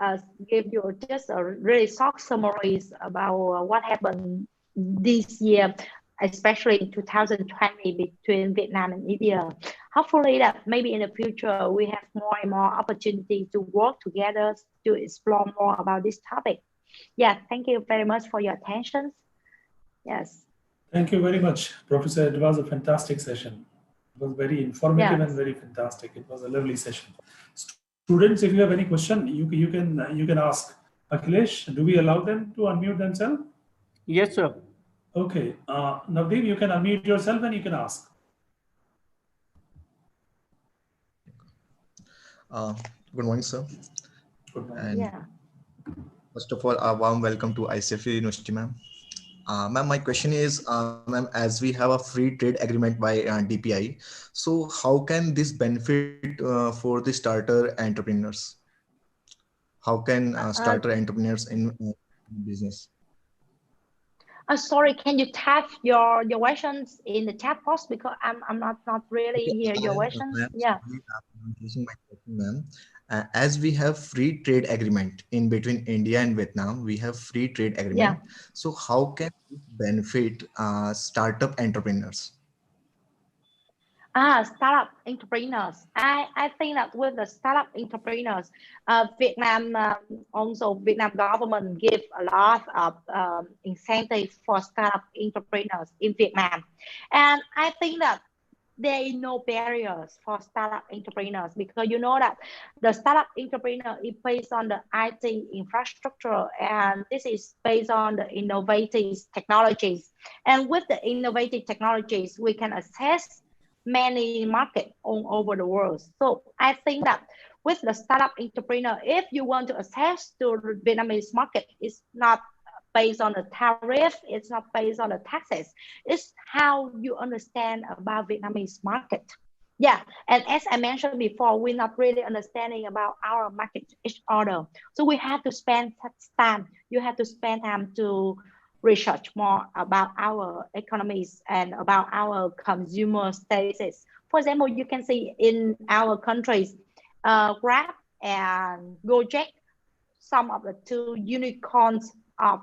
give you just a really short summaries about what happened this year, especially in 2020 between Vietnam and India. Hopefully that maybe in the future we have more and more opportunity to work together to explore more about this topic. Yeah, thank you very much for your attention. Yes. Thank you very much, Professor. It was a fantastic session. It was very informative and very fantastic. It was a lovely session. Students, if you have any question, you can ask. Akhilesh, do we allow them to unmute themselves? Yes, sir. Okay. Navdeep, you can unmute yourself and you can ask. Good morning, sir. Good morning. And Yeah. first of all, a warm welcome to ICF University, ma'am. Ma'am, my question is, ma'am, as we have a free trade agreement by DPI, so how can this benefit for the starter entrepreneurs? How can starter entrepreneurs in business? Sorry, can you type your questions in the chat box, because I'm not really hear your questions. Yeah. I'm using my question, ma'am. As we have free trade agreement in between India and Vietnam, we have free trade agreement. Yeah. So how can it benefit startup entrepreneurs? Startup entrepreneurs. I think that with the startup entrepreneurs, Vietnam Vietnam government give a lot of incentives for startup entrepreneurs in Vietnam, and I think that there is no barriers for startup entrepreneurs, because you know that the startup entrepreneur is based on the IT infrastructure, and this is based on the innovative technologies. And with the innovative technologies, we can access many markets all over the world. So I think that with the startup entrepreneur, if you want to access to the Vietnamese market, it's not based on the tariff, it's not based on the taxes, it's how you understand about Vietnamese market. Yeah, and as I mentioned before, we're not really understanding about our market each other. So we have to spend time, you have to spend time to research more about our economies and about our consumer statuses. For example, you can see in our countries, Grab and Gojek, some of the two unicorns of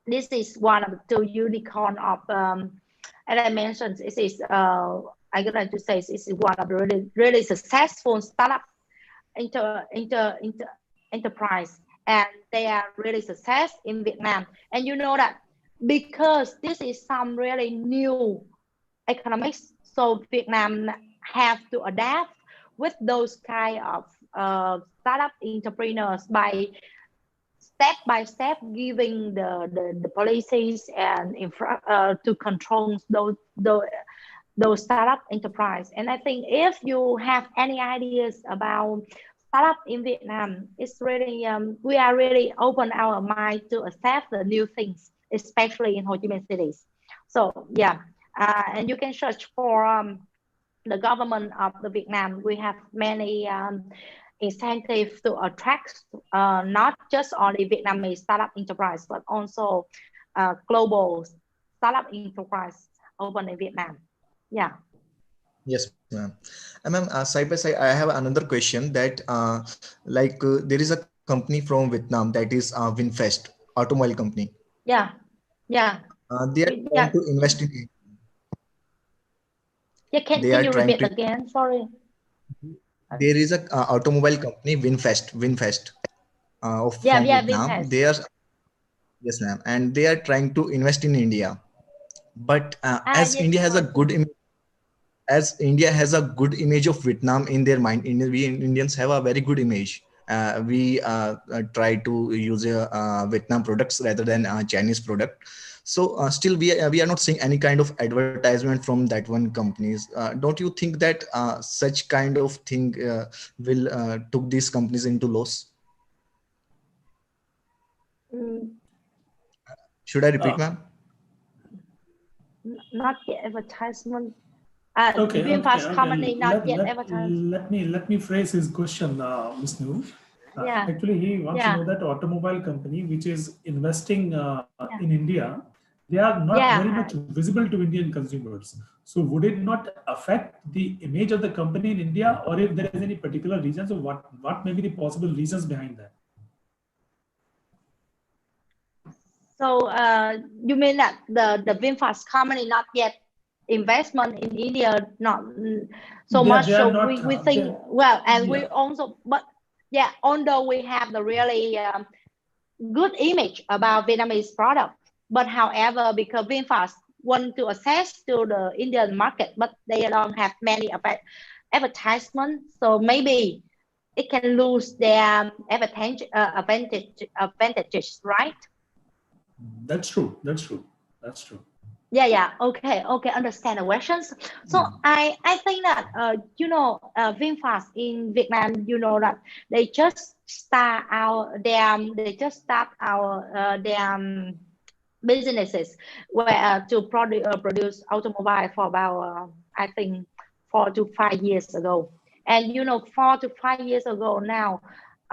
this is one of the two unicorn of as I mentioned, this is I'm going to say this is one of the really successful startup enterprise, and they are really success in Vietnam. And you know that because this is some really new economics, so Vietnam have to adapt with those kind of startup entrepreneurs by step giving the policies and to control those startup enterprise. And I think if you have any ideas about startup in Vietnam, it's really we are really open our mind to accept the new things, especially in Ho Chi Minh cities. So yeah, and you can search for the government of the Vietnam. We have many incentives to attract not just only Vietnamese startup enterprise, but also global startup enterprise open in Vietnam. Yeah. Yes, ma'am. And ma'am, side by side, I have another question that there is a company from Vietnam that is Winfest, automobile company. Yeah. Yeah. They are trying to invest in. Yeah, can you repeat again? Sorry. There is a automobile company, Winfest of from Vietnam. Winfest. They are, yes, ma'am, and they are trying to invest in India. But as yes, India has a good image, as India has a good image of Vietnam in their mind, we Indians have a very good image. We try to use Vietnam products rather than Chinese product. So still we are not seeing any kind of advertisement from that one companies. Don't you think that such kind of thing will took these companies into loss? Mm, Should I repeat, Uh, ma'am? not yet advertisement. okay. VinFast company not yet advertised. Let me phrase his question, Ms. Noor. Yeah, Actually, he wants to yeah, know that automobile company which is investing yeah, in India, they are not very yeah. much visible to Indian consumers. So would it not affect the image of the company in India, or if there is any particular reason? So what may be the possible reasons behind that? So you mean that the VinFast company not yet investment in India not so much. They So are not. we think well, and we Yeah. also but yeah, although we have the really good image about Vietnamese product, but however, because VinFast want to access to the Indian market, but they don't have many advertisement, so maybe it can lose their advantages, right? That's true. That's true. That's true. Yeah, okay, understand the questions. So I think that VinFast in Vietnam, you know that they just start our their businesses where to produce automobile for about I think 4 to 5 years ago. And 4 to 5 years ago now,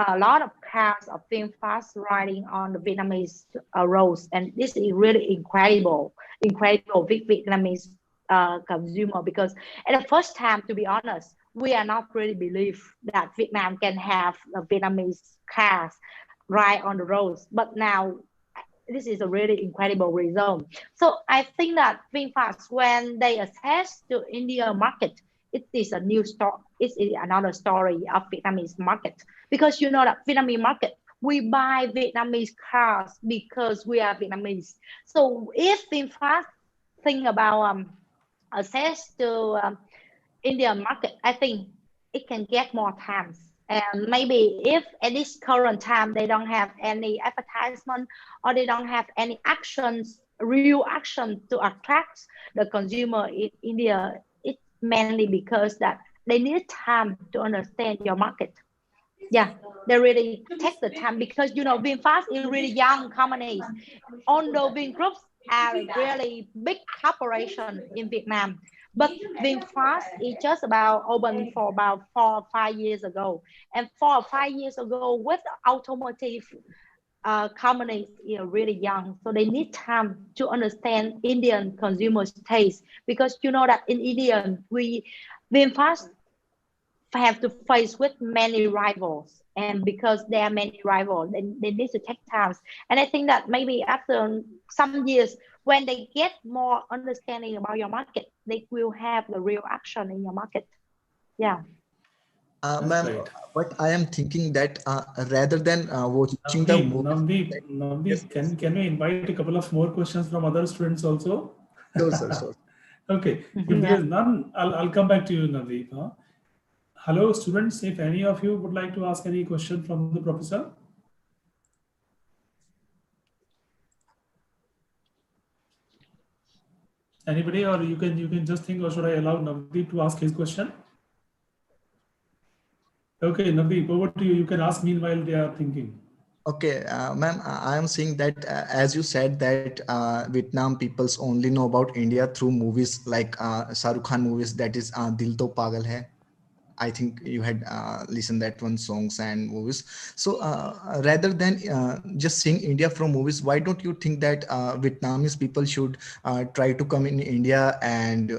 a lot of cars are being fast riding on the Vietnamese roads, and this is really incredible with Vietnamese consumer, because at the first time, to be honest, we are not really believe that Vietnam can have Vietnamese cars ride on the roads, but now this is a really incredible result. So I think that VinFast, when they access to India market, it is a new story. It is another story of Vietnamese market, because that Vietnamese market, we buy Vietnamese cars because we are Vietnamese. So if VinFast think about access to Indian market, I think it can get more times. And maybe if at this current time they don't have any advertisement, or they don't have any actions, real action to attract the consumer in India, it's mainly because that they need time to understand your market. Yeah, they really take the time, because VinFast is really young companies. Although Vingroups are really big corporation in Vietnam, but VinFast is just about open for about 4 or 5 years ago. And 4 or 5 years ago, with the automotive companies are really young, so they need time to understand Indian consumers' taste, because that in India VinFast have to face with many rivals, and because there are many rivals, they need to take time. And I think that maybe after some years, when they get more understanding about your market, they will have the real action in your market. Yeah. That's Ma'am, right. what I am thinking that rather than watching the movies, yes, Navdeep, yes, yes. can we invite a couple of more questions from other students also? Sure, sir, sure. Okay, if there Yeah. is none, I'll come back to you, Navdeep. Huh? Hello, students. If any of you would like to ask any question from the professor. Anybody, or you can just think, or should I allow Navdeep to ask his question? Okay, Navdeep, over to you. You can ask meanwhile they are thinking. Okay, ma'am, I am saying that as you said that Vietnam peoples only know about India through movies like Shah Rukh Khan movies, that is Dil To Pagal Hai. I think you had listened that one songs and movies. So rather than just seeing India from movies, why don't you think that Vietnamese people should try to come in India and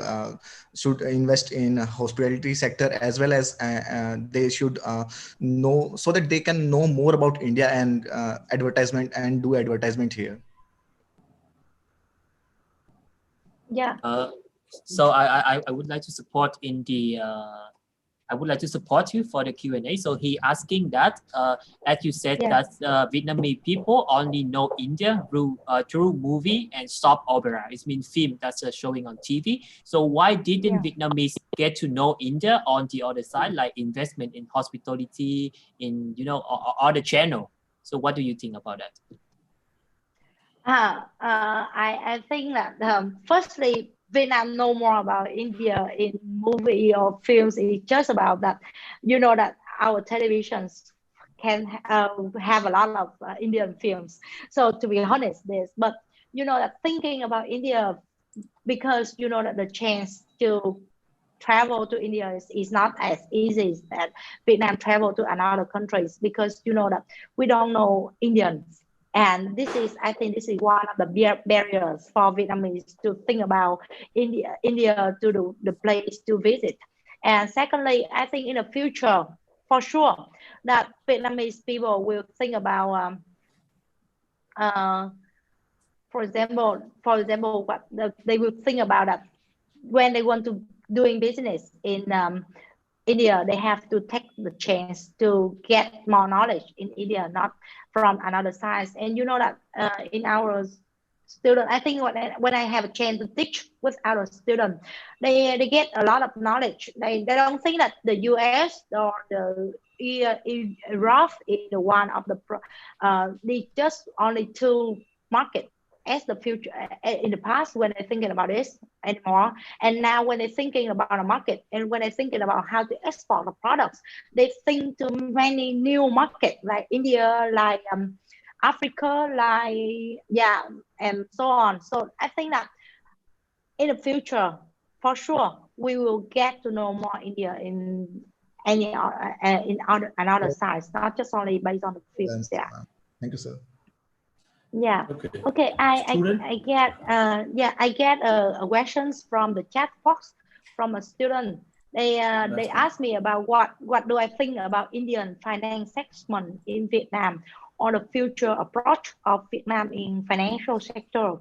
should invest in hospitality sector, as well as they should know, so that they can know more about India and advertisement and do advertisement here. Yeah. So I would like to support in the I would like to support you for the Q&A. So he asking that, as you said, that Vietnamese people only know India through movie and soap opera. It means film that's showing on TV. So why didn't Vietnamese get to know India on the other side, like investment in hospitality, in other channel? So what do you think about that? I think that firstly, Vietnam know more about India in movie or films. It's just about that, that our televisions can have a lot of Indian films. So to be honest, but that thinking about India, because that the chance to travel to India is not as easy as that Vietnam travel to another countries, because that we don't know Indians. And I think this is one of the barriers for Vietnamese to think about India to the place to visit. And secondly, I think in the future, for sure, that Vietnamese people will think about, for example, what they will think about that when they want to doing business in India, they have to take the chance to get more knowledge in India, not from another side. And that in our student, I think when I have a chance to teach with our students, they get a lot of knowledge. They don't think that the US or the Europe is the one of they just only two market as the future. In the past, when they're thinking about this anymore, and now when they're thinking about a market, and when they're thinking about how to export the products, they think to many new markets like India, like Africa, and so on. So I think that in the future, for sure, we will get to know more India in another sides, not just only based on the films. Yeah. Thank you, sir. Yeah. Okay. I get a questions from the chat box from a student. They asked me about what do I think about Indian finance segment in Vietnam, or the future approach of Vietnam in financial sector.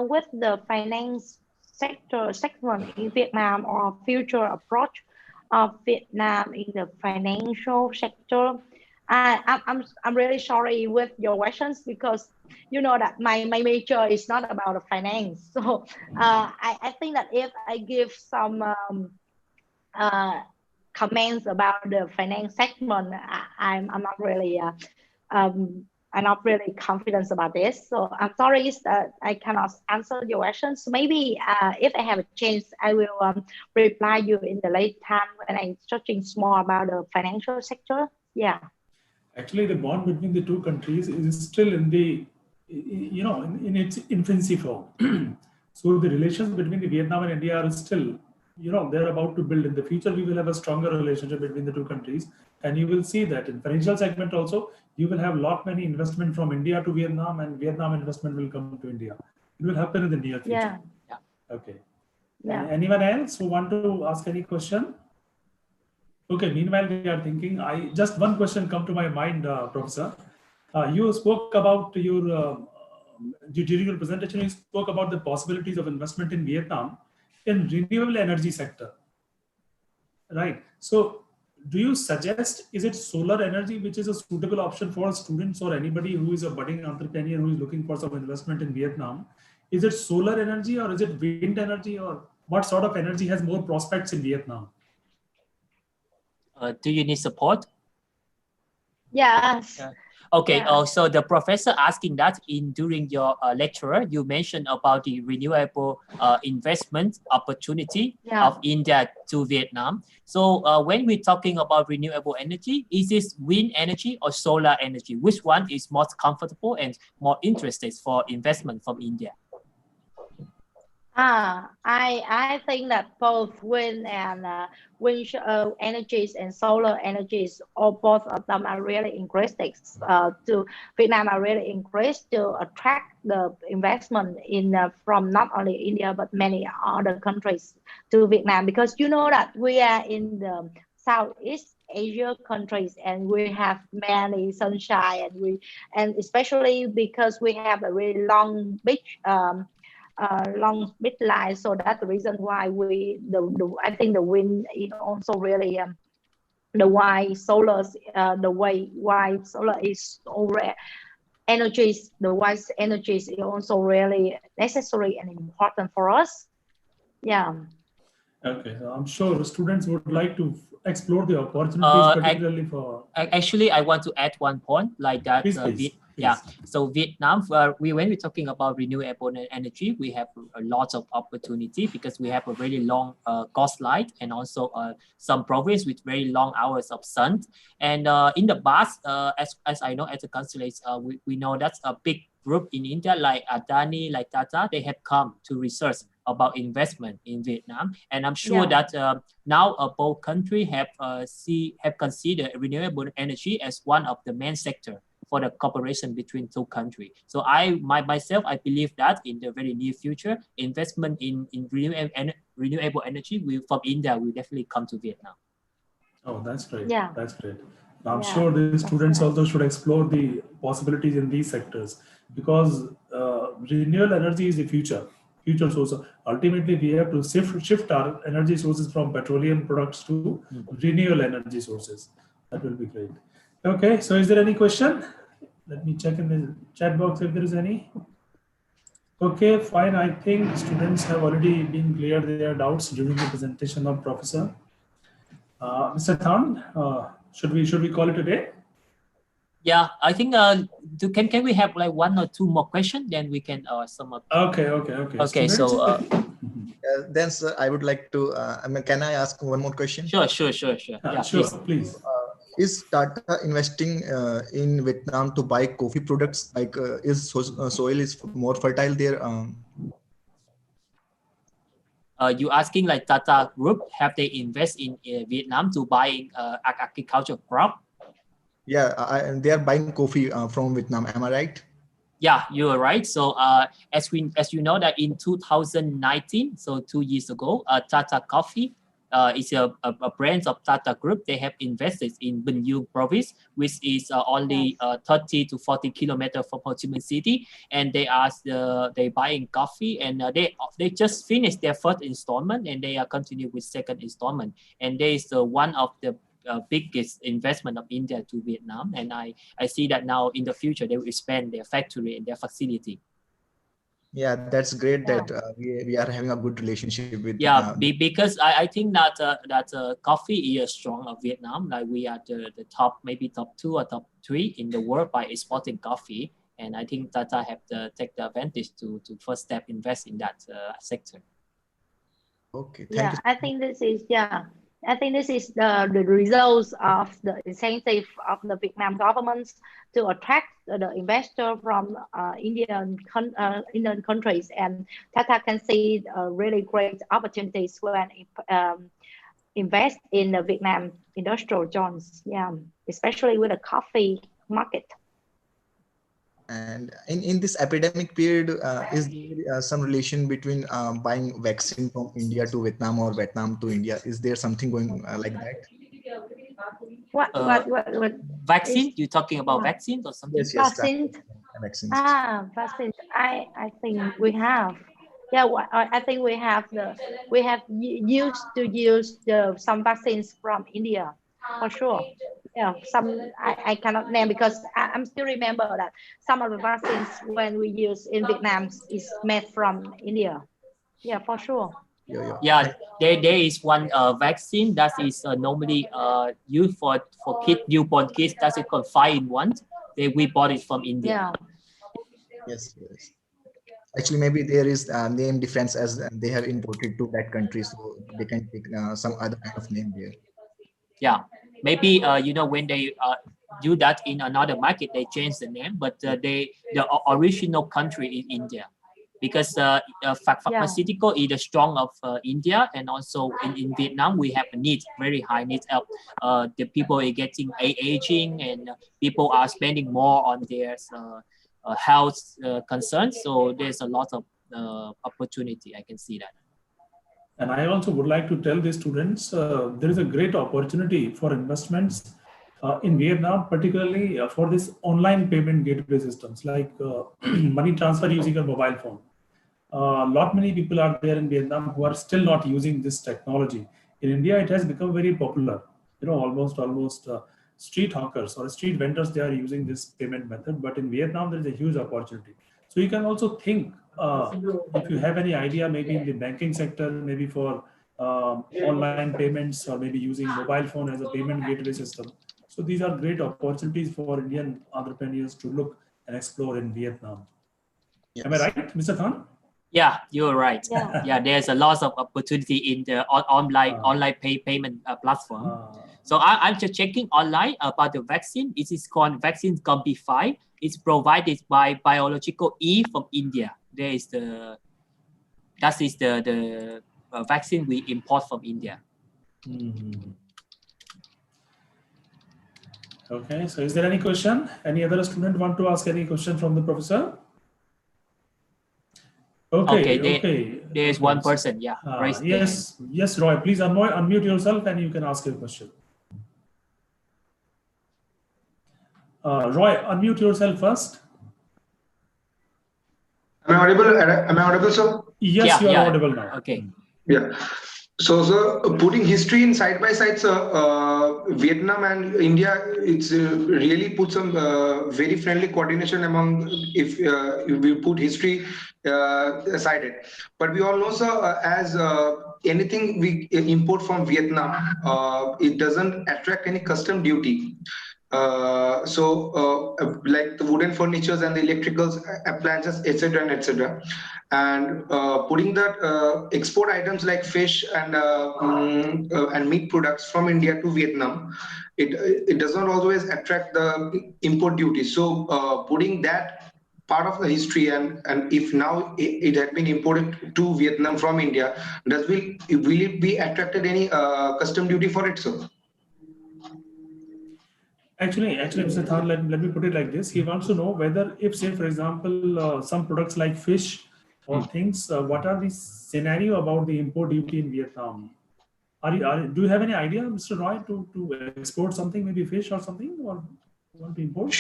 With the finance sector segment in Vietnam, or future approach of Vietnam in the financial sector. I'm really sorry with your questions, because that my major is not about the finance. So I think that if I give some comments about the finance segment, I'm not really confident about this. So I'm sorry that I cannot answer your questions. Maybe if I have a chance, I will reply you in the late time when I'm searching more about the financial sector. Yeah. Actually, the bond between the two countries is still in the, in its infancy form. So the relations between the Vietnam and India are still, they're about to build. In the future, we will have a stronger relationship between the two countries. And you will see that in financial segment also, you will have many investment from India to Vietnam, and Vietnam investment will come to India. It will happen in the near future. Yeah. Okay. Yeah. Anyone else who want to ask any question? Okay, meanwhile, we are thinking, just one question come to my mind, Professor. You spoke about during your presentation, you spoke about the possibilities of investment in Vietnam in renewable energy sector, right? So do you suggest, is it solar energy, which is a suitable option for students or anybody who is a budding entrepreneur who is looking for some investment in Vietnam? Is it solar energy, or is it wind energy, or what sort of energy has more prospects in Vietnam? Do you need support? Yes. Yeah. Okay. So the professor asking that during your lecture, you mentioned about the renewable investment opportunity of India to Vietnam. So when we're talking about renewable energy, is this wind energy or solar energy? Which one is most comfortable and more interested for investment from India? I think that both wind and wind energies and solar energies, or both of them, are really interesting to Vietnam. Are really increased to attract the investment in from not only India but many other countries to Vietnam, because that we are in the Southeast Asia countries, and we have many sunshine, and especially because we have a really long beach. long bit line. So that's the reason why I think the wind is also really the why solar why solar is so rare energies, the why energies is also really necessary and important for us. Yeah. Okay, so I'm sure students would like to explore the opportunities, particularly for. Actually, I want to add one point like that. Please. Yeah. So Vietnam, when we're talking about renewable energy, we have a lot of opportunity because we have a very long coastline and also some province with very long hours of sun. And in the past, as I know, as a consulate, we know that's a big group in India like Adani, like Tata. They have come to research about investment in Vietnam, and I'm sure that now both countries have considered renewable energy as one of the main sector for the cooperation between two countries. So myself, I believe that in the very near future, investment in renewable energy from India will definitely come to Vietnam. Oh, that's great. Yeah. That's great. I'm sure the students also should explore the possibilities in these sectors because renewable energy is the future source. Ultimately, we have to shift our energy sources from petroleum products to renewable energy sources. That will be great. Okay, so is there any question? Let me check in the chat box if there is any. Okay, fine. I think students have already been cleared their doubts during the presentation of Professor. Mr. Than, should we call it a day? Yeah, I think can we have like one or two more questions, then we can sum up. Okay. Okay, so then sir, I would like to can I ask one more question? Sure. Yeah, sure, please. Is Tata investing in Vietnam to buy coffee products? Like is soil is more fertile there? You asking like Tata Group, have they invest in Vietnam to buying agricultural crop? Yeah, they are buying coffee from Vietnam. Am I right? Yeah, you are right. So as you know that in 2019, so 2 years ago, Tata Coffee is a brand of Tata Group. They have invested in Bình Dương province, which is only 30 to 40 kilometers from Ho Chi Minh City, and they buying coffee, and they just finished their first installment, and they are continuing with second installment, and there is one of the biggest investment of India to Vietnam, and I see that now in the future they will expand their factory and their facility. Yeah, that's great that we are having a good relationship with. Because I think that coffee is strong of Vietnam. Like we are the top, maybe top 2 or top 3 in the world by exporting coffee, and I think Tata have to take the advantage to first step invest in that sector. Okay, thank you. I think this is the results of the incentive of the Vietnam government to attract the investor from Indian countries, and Tata can see really great opportunities when invest in the Vietnam industrial zones. Yeah, especially with the coffee market. And in this epidemic period, is there some relation between buying vaccine from India to Vietnam or Vietnam to India? Is there something going like that? What vaccine? You talking about vaccines or something? Yes. Vaccines. Vaccines. I think we have. Yeah, I think we have used to use some vaccines from India for sure. Yeah, some I cannot name because I'm still remember that some of the vaccines when we use in Vietnam is made from India. Yeah, for sure. Yeah, there is one vaccine that is normally used for newborn kids. That's it called 5-in-1. We bought it from India. Yes. Actually, maybe there is name difference as they have imported to that country, so they can take some other kind of name there. Yeah, maybe when they do that in another market, they change the name, but the original country is India, because pharmaceutical is the strong of India, and also in Vietnam we have a need, very high needs of the people are getting aging, and people are spending more on their health concerns. So there's a lot of opportunity. I can see that. And I also would like to tell the students there is a great opportunity for investments in Vietnam, particularly for this online payment gateway systems like money transfer using a mobile phone. lot many people are there in Vietnam who are still not using this technology. In India, it has become very popular. Almost street hawkers or street vendors, they are using this payment method. But in Vietnam, there is a huge opportunity. So you can also think, if you have any idea, maybe in the banking sector, maybe for online payments, or maybe using mobile phone as a payment gateway system. So these are great opportunities for Indian entrepreneurs to look and explore in Vietnam. Am I Yes. right, Mr. Khan? Yeah, you're right. Yeah. Yeah, there's a lot of opportunity in the online payment platform. So I'm just checking online about the vaccine. It is called vaccine Compify. It's provided by Biological E from India. That is the vaccine we import from India. Okay, so is there any question? Any other student want to ask any question from the professor? Okay. There's one person. Yeah, raise their hand. Yes, Roy. Please unmute yourself and you can ask your question. Roy, unmute yourself first. Am I audible? Am I audible, sir? Yes, you are audible now. Okay. Yeah. So, sir, putting history in side by side, sir, Vietnam and India, it's really put some very friendly coordination among, if we put history aside it. But we all know, sir, as anything we import from Vietnam, it doesn't attract any custom duty. Like the wooden furnitures and the electricals, appliances, etc. and etc. And putting that export items like fish and meat products from India to Vietnam, it does not always attract the import duty. So putting that part of the history, and if now it had been imported to Vietnam from India, will it be attracted any custom duty for it, sir? Actually, Mr. Than, let me put it like this. He wants to know whether, if, say, for example, some products like fish or things, what are the scenario about the import duty in Vietnam? Do you have any idea, Mr. Roy, to export something, maybe fish or something, or want to import?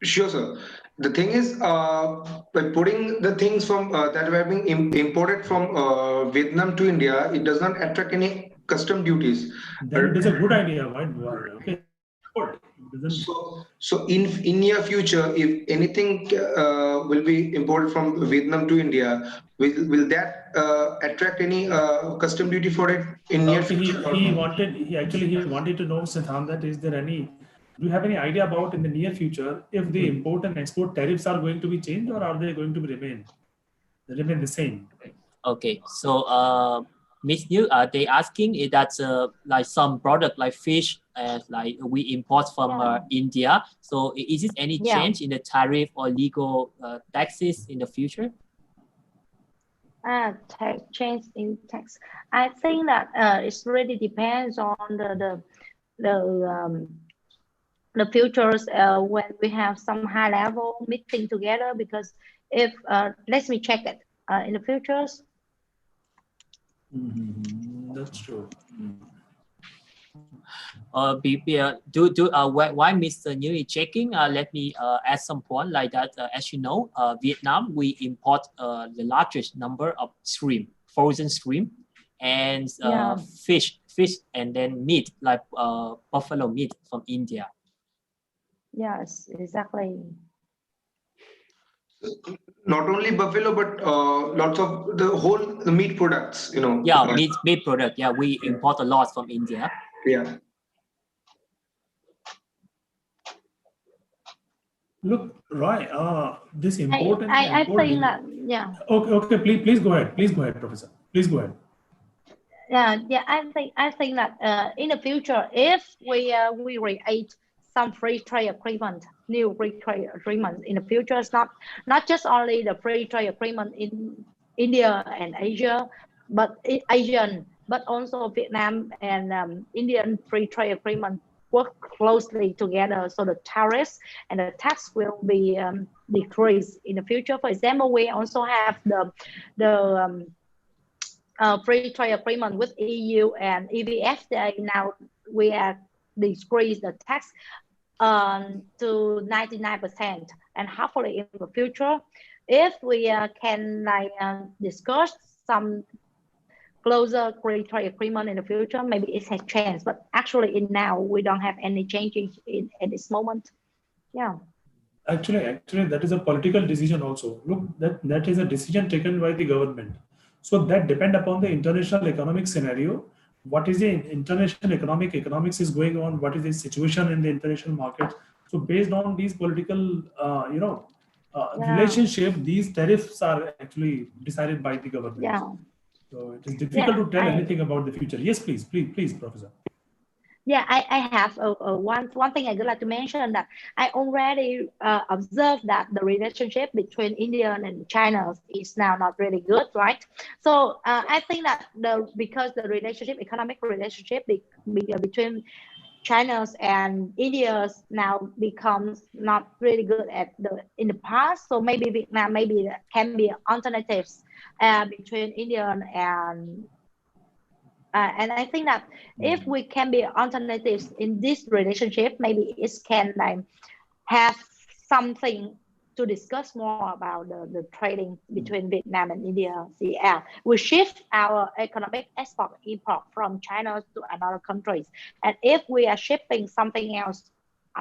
Sure, sir. The thing is, by putting the things from that have been imported from Vietnam to India, it does not attract any custom duties. Then it is a good idea. Why? Okay. So in near future, if anything will be imported from Vietnam to India, will that attract any custom duty for it in near future? He wanted to know, Siddhant, that is there any, do you have any idea about in the near future if the import and export tariffs are going to be changed, or are they going to remain the same? Okay, so Miss New, they asking is that like some product like fish, like we import from India. So is it any change in the tariff or legal taxes in the future? Change in tax. I think that it really depends on the futures when we have some high level meeting together. Because if let me check it in the futures. That's true. Why Mr. New is checking? Let me add some point like that. As you know, Vietnam, we import the largest number of shrimp, frozen shrimp, and fish, and then meat like buffalo meat from India. Yes, exactly. Not only buffalo, but lots of the meat products, you know. Yeah, meat product. Yeah, we import a lot from India. Yeah. Look, Roy, this important. I think that Okay. Please go ahead. Professor. Please go ahead. I think that in the future, if we create some free trade agreement, new free trade agreement in the future, it's not just only the free trade agreement in India and Asia, but Asian, but also Vietnam and Indian free trade agreement work closely together, so the tariffs and the tax will be decreased in the future. For example, we also have the free trade agreement with EU and EVFTA. Now we have decreased the tax to 99%, and hopefully in the future if we can discuss some closer free trade agreement in the future, maybe it has changed. But actually, in now we don't have any changes in at this moment. Yeah. Actually, that is a political decision also. Look, that is a decision taken by the government. So that depend upon the international economic scenario. What is the international economics is going on? What is the situation in the international market? So based on these political, Yeah. relationship, these tariffs are actually decided by the government. Yeah. So it is difficult Yeah. to tell anything about the future. Yes, please, Professor. Yeah, I have one thing I would like to mention that I already observed that the relationship between India and China is now not really good, right? So I think that because the relationship, economic relationship between China's and India's now becomes not really good at the in the past. So maybe Vietnam maybe can be alternatives between India and I think that if we can be alternatives in this relationship, maybe it can have something to discuss more about the trading between Vietnam and India. See, we shift our economic export import from China to another countries, and if we are shipping something else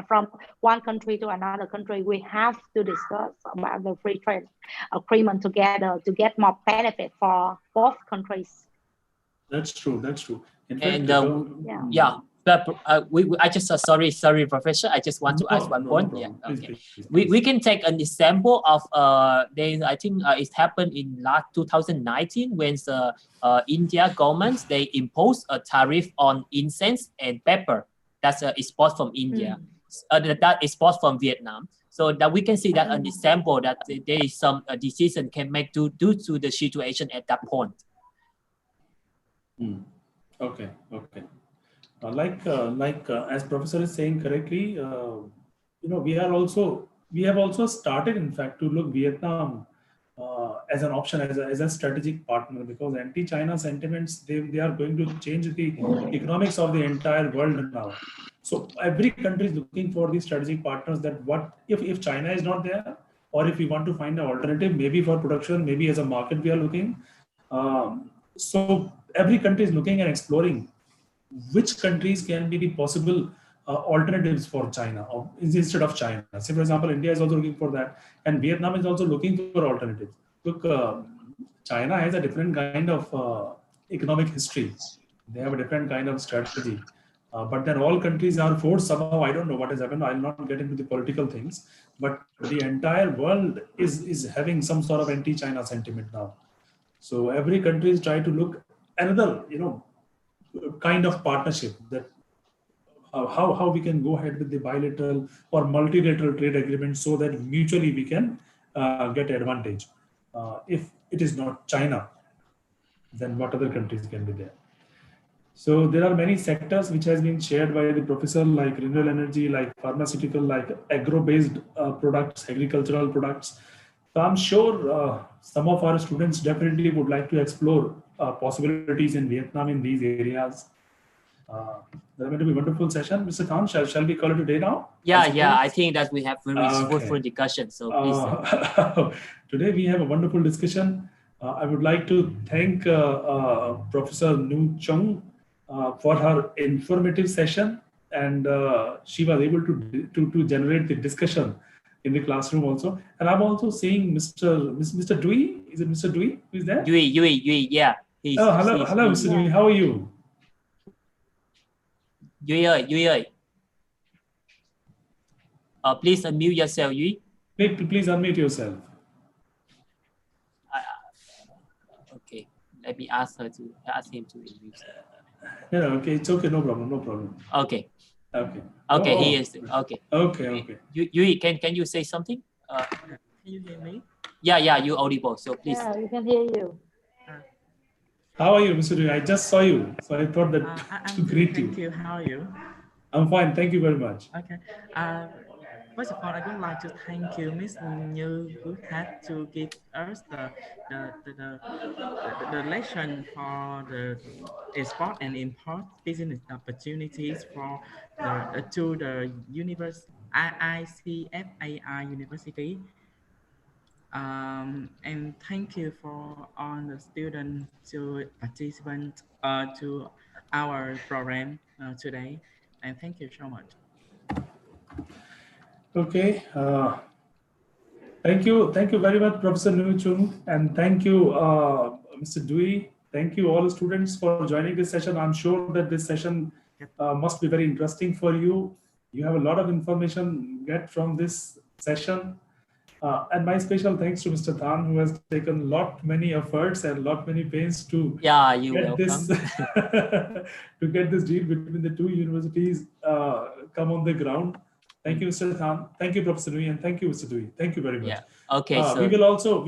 from one country to another country, we have to discuss about the free trade agreement together to get more benefit for both countries. That's true. That's true. In And fact, yeah, but I just sorry, Professor. I just want to ask one no point. problem. Yeah, Please, okay. please. We can take an example of they I think it happened in last 2019 when the India government they imposed a tariff on incense and pepper. That's a export from India. That export from Vietnam. So that we can see that an example that there is some decision can make due to the situation at that point. Okay. As Professor is saying correctly, we have also started, in fact, to look Vietnam as an option, as a strategic partner, because anti-China sentiments they are going to change the economics of the entire world now. So every country is looking for these strategic partners. That what if China is not there, or if we want to find an alternative, maybe for production, maybe as a market we are looking. So every country is looking and exploring which countries can be the possible alternatives for China or instead of China. Say, for example, India is also looking for that, and Vietnam is also looking for alternatives. Look, China has a different kind of economic history. They have a different kind of strategy. But then all countries are forced somehow. I don't know what has happened. I'll not get into the political things. But the entire world is having some sort of anti-China sentiment now. So every country is trying to look another, kind of partnership that how we can go ahead with the bilateral or multilateral trade agreement so that mutually we can get advantage. If it is not China, then what other countries can be there? So there are many sectors which has been shared by the professor, like renewable energy, like pharmaceutical, like agro-based products, agricultural products. So I'm sure some of our students definitely would like to explore possibilities in Vietnam in these areas. There are going to be wonderful session. Mr. Khan, shall we call it a day now? Yeah. I think that we have very Okay. fruitful discussion. So please. Today we have a wonderful discussion. I would like to thank Professor Nu Chung for her informative session, and she was able to generate the discussion in the classroom also. And I'm also seeing Mr. Dewey. Is it Mr. Dewey who is there? Yui, yeah. Hello, Mr. Dewey. How are you? Duy ơi. Please unmute yourself, Duy. Please unmute yourself. Okay, let me ask him to unmute. Yeah, okay, it's okay, no problem. Okay. Oh, he is okay. Okay. Yui, can you say something? Can you hear me? Yeah, you audible. So please. Yeah, we can hear you. How are you, Mr. Dewey? I just saw you, so I thought that to greet you. Thank you. How are you? I'm fine. Thank you very much. Okay. First of all, I would like to thank you, Miss Như, who had to give us the lesson for the export and import business opportunities for the university IICFAI University. And thank you for all the students to participate to our program today. And thank you so much. Okay. Thank you very much, Professor Nui Chung, and thank you, Mr. Dewey. Thank you, all the students, for joining this session. I'm sure that this session must be very interesting for you. You have a lot of information get from this session. And my special thanks to Mr. Tan, who has taken many efforts and many pains to you get welcome. this to get this deal between the two universities come on the ground. Thank you, Mr. Tan. Thank you, Professor Nui, and thank you, Mr. Dewey. Thank you very much. Yeah. Okay. We will also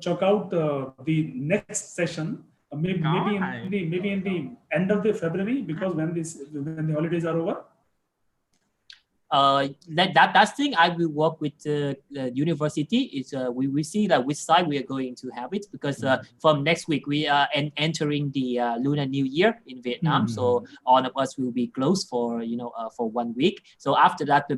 check out the next session. Maybe in the end of the February, because when the holidays are over. That thing I will work with the university. Is we will see that which side we are going to have it, because from next week we are entering the Lunar New Year in Vietnam. So all of us will be closed for for 1 week. So after that,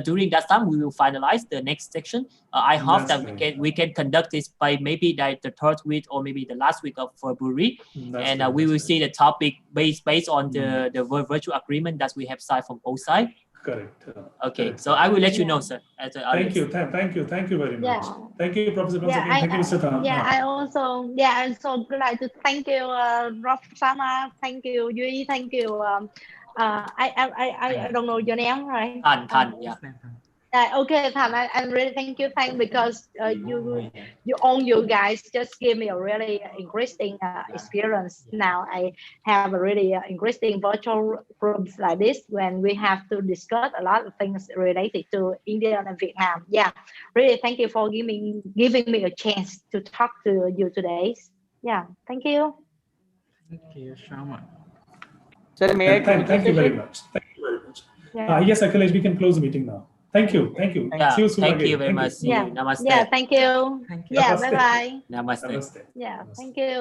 during that time we will finalize the next section. I hope that we can conduct this by maybe the third week or maybe the last week of February, and we will see the topic based on the virtual agreement that we have signed from both sides. Correct. Okay, correct. So I will let you know, sir. Thank you very much. Thank you, Professor. Once again, thank you, Mr. Tan. I also would like to thank you, Rob Sama. Thank you, Duy. Thank you. I don't know your name, right? Tan, yeah. Okay, Tan, I really thank you, because you guys just give me a really interesting experience. Now I have a really interesting virtual groups like this, when we have to discuss a lot of things related to India and Vietnam. Yeah, really thank you for giving me a chance to talk to you today. Yeah, thank you. Thank you so much. Thank you very much. Thank you very much. Yes, Akhilesh, we can close the meeting now. Thank you. Yeah, see you soon thank again. you very much. Yeah. Namaste. Yeah, thank you. Thank you. Yeah, Namaste. bye-bye. Namaste. Namaste. Yeah, thank you.